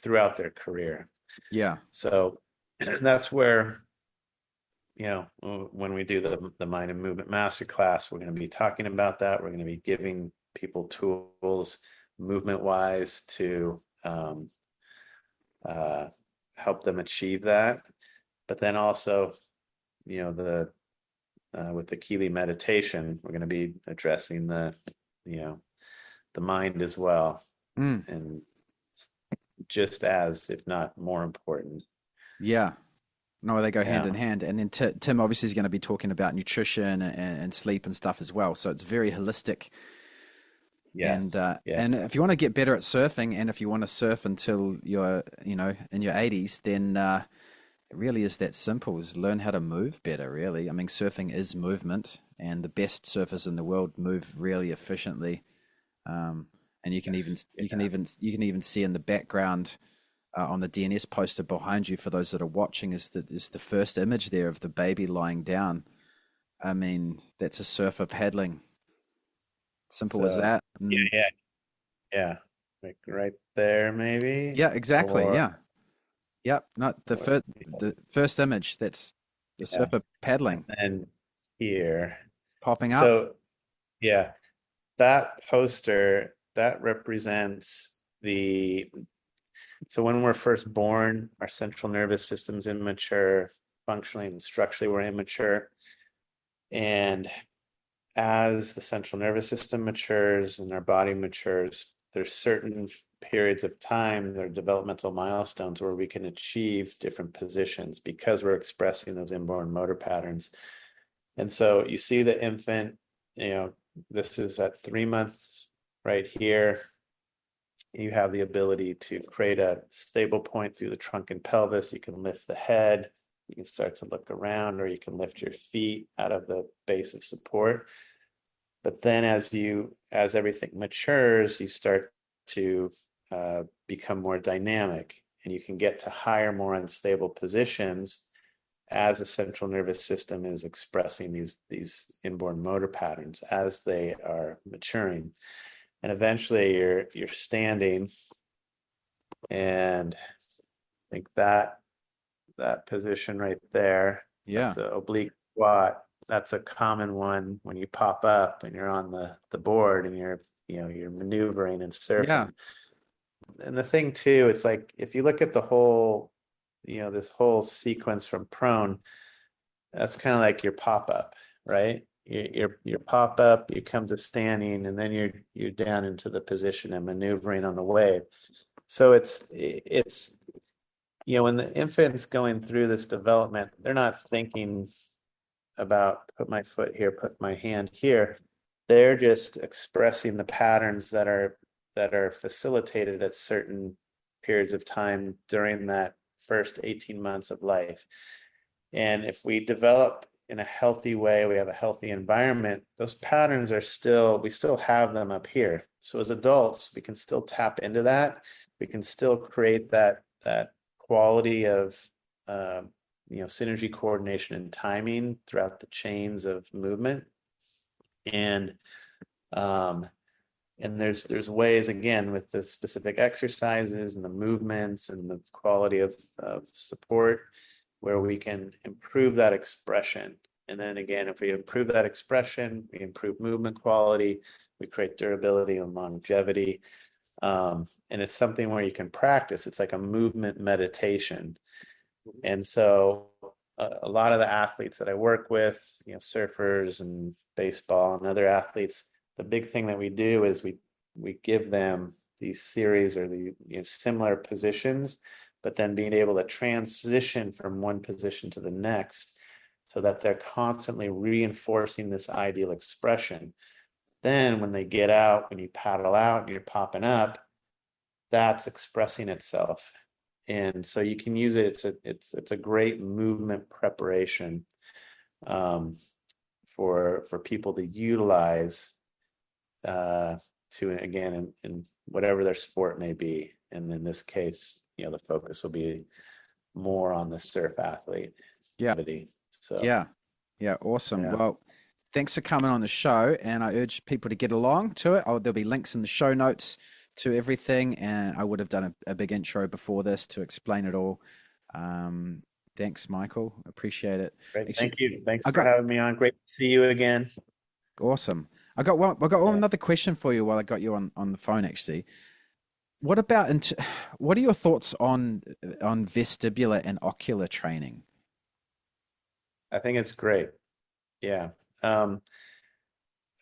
throughout their career. Yeah. So that's where, when we do the mind and movement masterclass, we're going to be talking about that. We're going to be giving people tools movement wise to help them achieve that. But then also, with the Keeley meditation, we're going to be addressing the mind as well. And just as, if not more important. Yeah. No, they go hand in hand. And then Tim obviously is going to be talking about nutrition and sleep and stuff as well. So it's very holistic. Yes. And if you want to get better at surfing, and if you want to surf until you're, in your 80s, then it really is that simple, is learn how to move better, really. I mean, surfing is movement, and the best surfers in the world move really efficiently. And you can even see in the background on the DNS poster behind you, for those that are watching, is the first image there of the baby lying down. I mean, that's a surfer paddling. Simple as that. Yeah. Like right there, maybe. Yeah, exactly. Yeah. Yep. Not the first image. That's the surfer paddling. And here, popping up. So, yeah, that poster that represents so when we're first born, our central nervous system's immature, functionally and structurally we're immature. And as the central nervous system matures and our body matures, there's certain periods of time, there are developmental milestones where we can achieve different positions because we're expressing those inborn motor patterns. And so you see the infant, this is at 3 months right here. You have the ability to create a stable point through the trunk and pelvis. You can lift the head. You can start to look around, or you can lift your feet out of the base of support. But then as everything matures, you start to become more dynamic, and you can get to higher, more unstable positions as the central nervous system is expressing these inborn motor patterns as they are maturing. And eventually you're standing, and I think that position right there, that's the oblique squat. That's a common one when you pop up and you're on the board and you're maneuvering and surfing. Yeah. And the thing too, it's like if you look at the whole, this whole sequence from prone, that's kind of like your pop up, right? Your pop up, you come to standing, and then you're down into the position and maneuvering on the wave. So it's when the infant's going through this development, they're not thinking about put my foot here, put my hand here. They're just expressing the patterns that are facilitated at certain periods of time during that first 18 months of life. And if we develop in a healthy way, we have a healthy environment, those patterns we still have them up here. So as adults, we can still tap into that. We can still create that quality of synergy, coordination, and timing throughout the chains of movement. And there's ways, again, with the specific exercises and the movements and the quality of support, where we can improve that expression. And then again, if we improve that expression, we improve movement quality, we create durability and longevity. And it's something where you can practice. It's like a movement meditation. And so a lot of the athletes that I work with, surfers and baseball and other athletes, the big thing that we do is we give them these series or the similar positions, but then being able to transition from one position to the next so that they're constantly reinforcing this ideal expression. Then when they get out, when you paddle out and you're popping up, that's expressing itself. And so you can use it. It's a great movement preparation for people to utilize to, again, in whatever their sport may be. And in this case, the focus will be more on the surf athlete. Yeah. So yeah, awesome. Yeah. Well, thanks for coming on the show, and I urge people to get along to it. There'll be links in the show notes to everything, and I would have done a big intro before this to explain it all. Thanks, Michael. Appreciate it. Great. Thank you. Thanks for having me on. Great to see you again. Awesome. I got another question for you while I got you on the phone, actually. What are your thoughts on vestibular and ocular training? I think it's great. Yeah.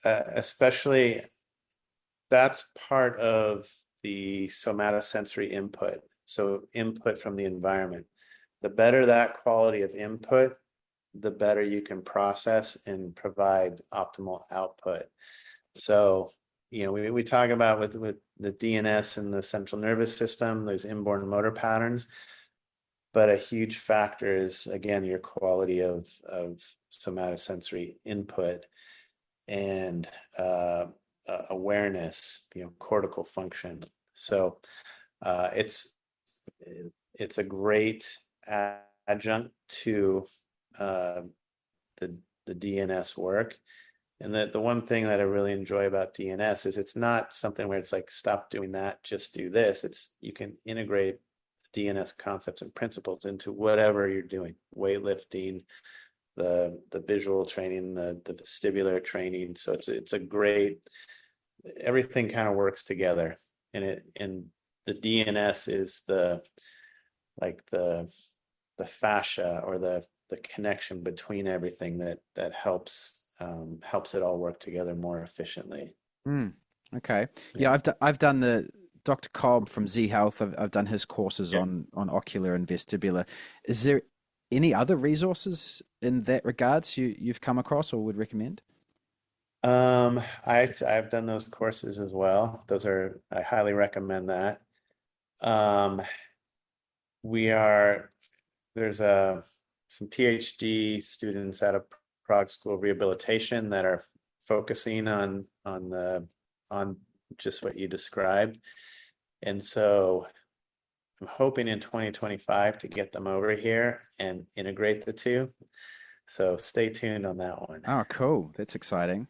Especially that's part of the somatosensory input. So input from the environment. The better that quality of input, the better you can process and provide optimal output. So, we talk about with the DNS and the central nervous system, those inborn motor patterns, but a huge factor is, again, your quality of somatosensory input and awareness, cortical function. So it's a great adjunct to the DNS work. And the one thing that I really enjoy about DNS is it's not something where it's like, stop doing that, just do this. You can integrate DNS concepts and principles into whatever you're doing, weightlifting, the visual training, the vestibular training. So it's a great, everything kind of works together. And the DNS is the fascia or the connection between everything that helps it all work together more efficiently. Okay. Yeah, I've done the Dr. Cobb from Z Health. I've done his courses on ocular and vestibular. Is there any other resources in that regards you've come across or would recommend? I've done those courses as well. I highly recommend that. There's some PhD students out of Prague School of Rehabilitation that are focusing on just what you described. And so I'm hoping in 2025 to get them over here and integrate the two. So stay tuned on that one. Oh, cool. That's exciting.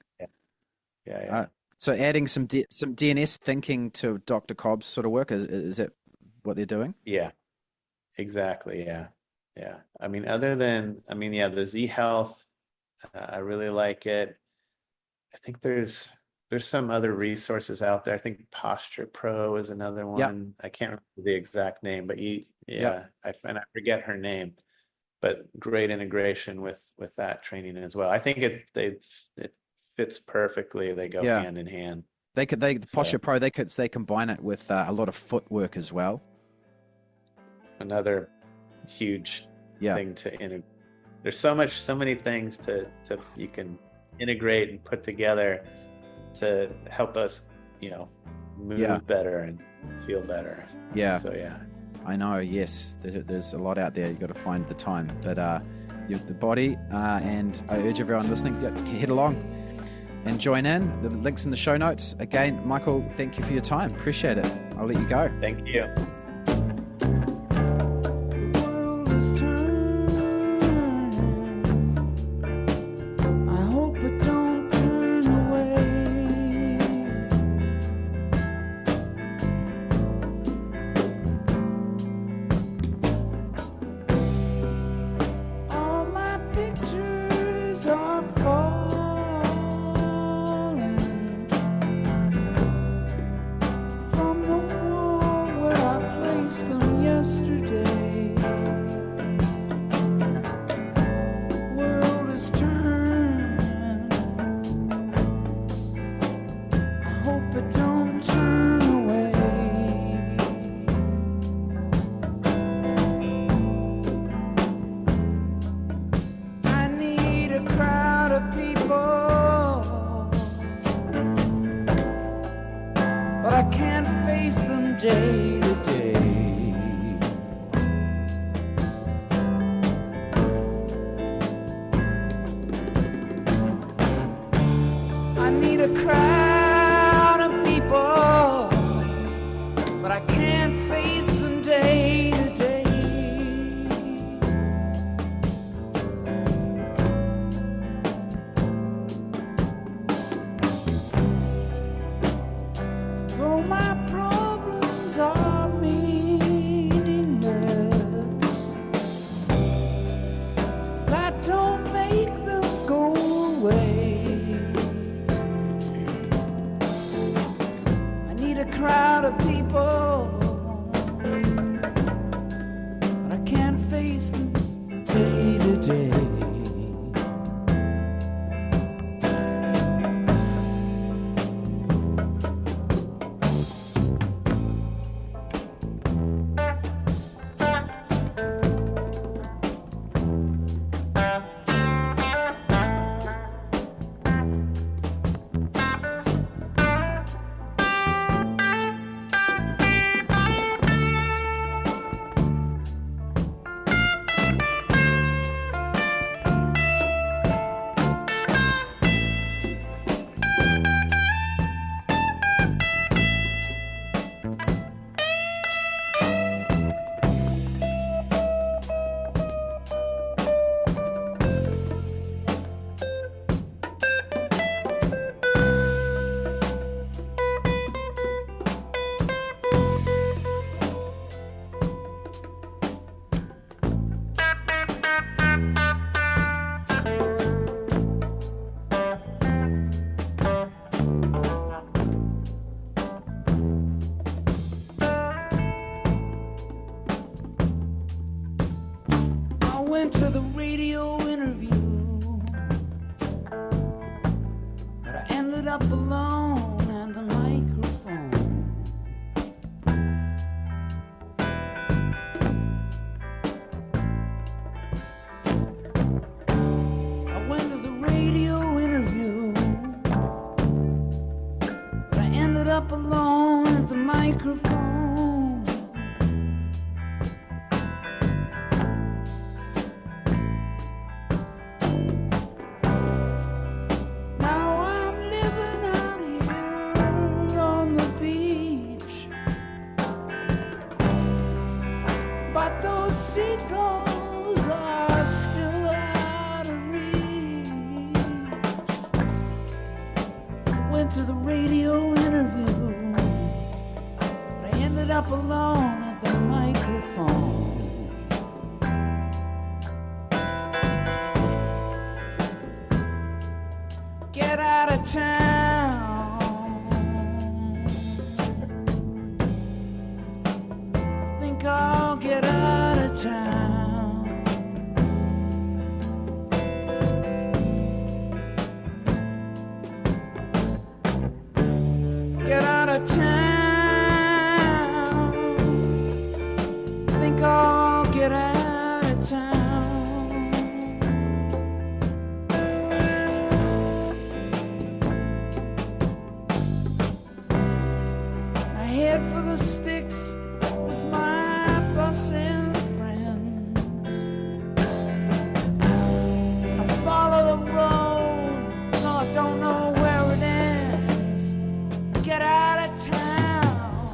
Yeah. So adding some DNS thinking to Dr. Cobb's sort of work, is that what they're doing? Yeah, exactly. Yeah. The Z Health, I really like it. I think there's some other resources out there. I think Posture Pro is another one. Yep. I can't remember the exact name, but Yep. I forget her name, but great integration with that training as well. I think it fits perfectly. They go hand in hand. Posture Pro, they combine it with a lot of footwork as well. Another huge thing to integrate. There's so many things to you can integrate and put together to help us, move better and feel better. Yeah. So yeah. I know. Yes, there's a lot out there. You got to find the time, but the body, and I urge everyone listening, head along and join in. The link's in the show notes. Again, Michael, thank you for your time. Appreciate it. I'll let you go. Thank you. The world is turning. day to day. I need a crowd of people, but I can't face them day to day. Though my problems are meaningless, that don't make them go away. I need a crowd of people, but I can't face them day to day. I went to the radio interview, but I ended up alone at the microphone. I went to the radio interview, but I ended up alone at the microphone. Now I'm living out here on the beach, but those seagulls are still out of reach. Went to the radio interview, but I ended up alone at the microphone. Get out of town. Think I'll get out of town. Get out of town. Think I'll get out of town. I head for the sticks with my busing friends. I follow the road, no, I don't know where it ends. Get out of town.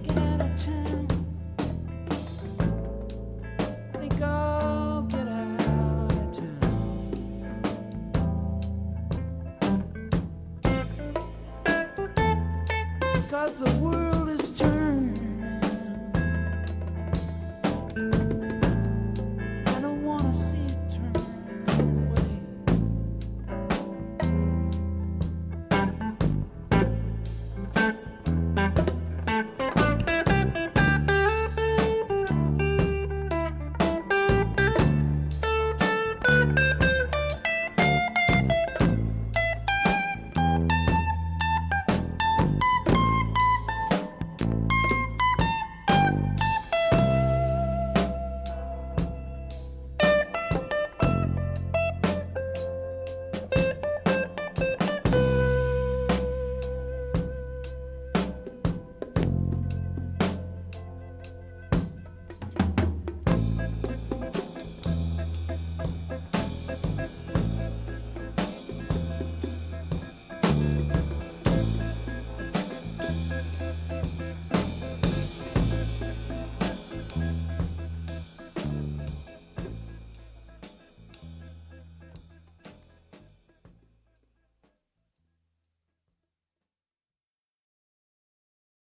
Get out of town. Think I'll get out of town. 'Cause the world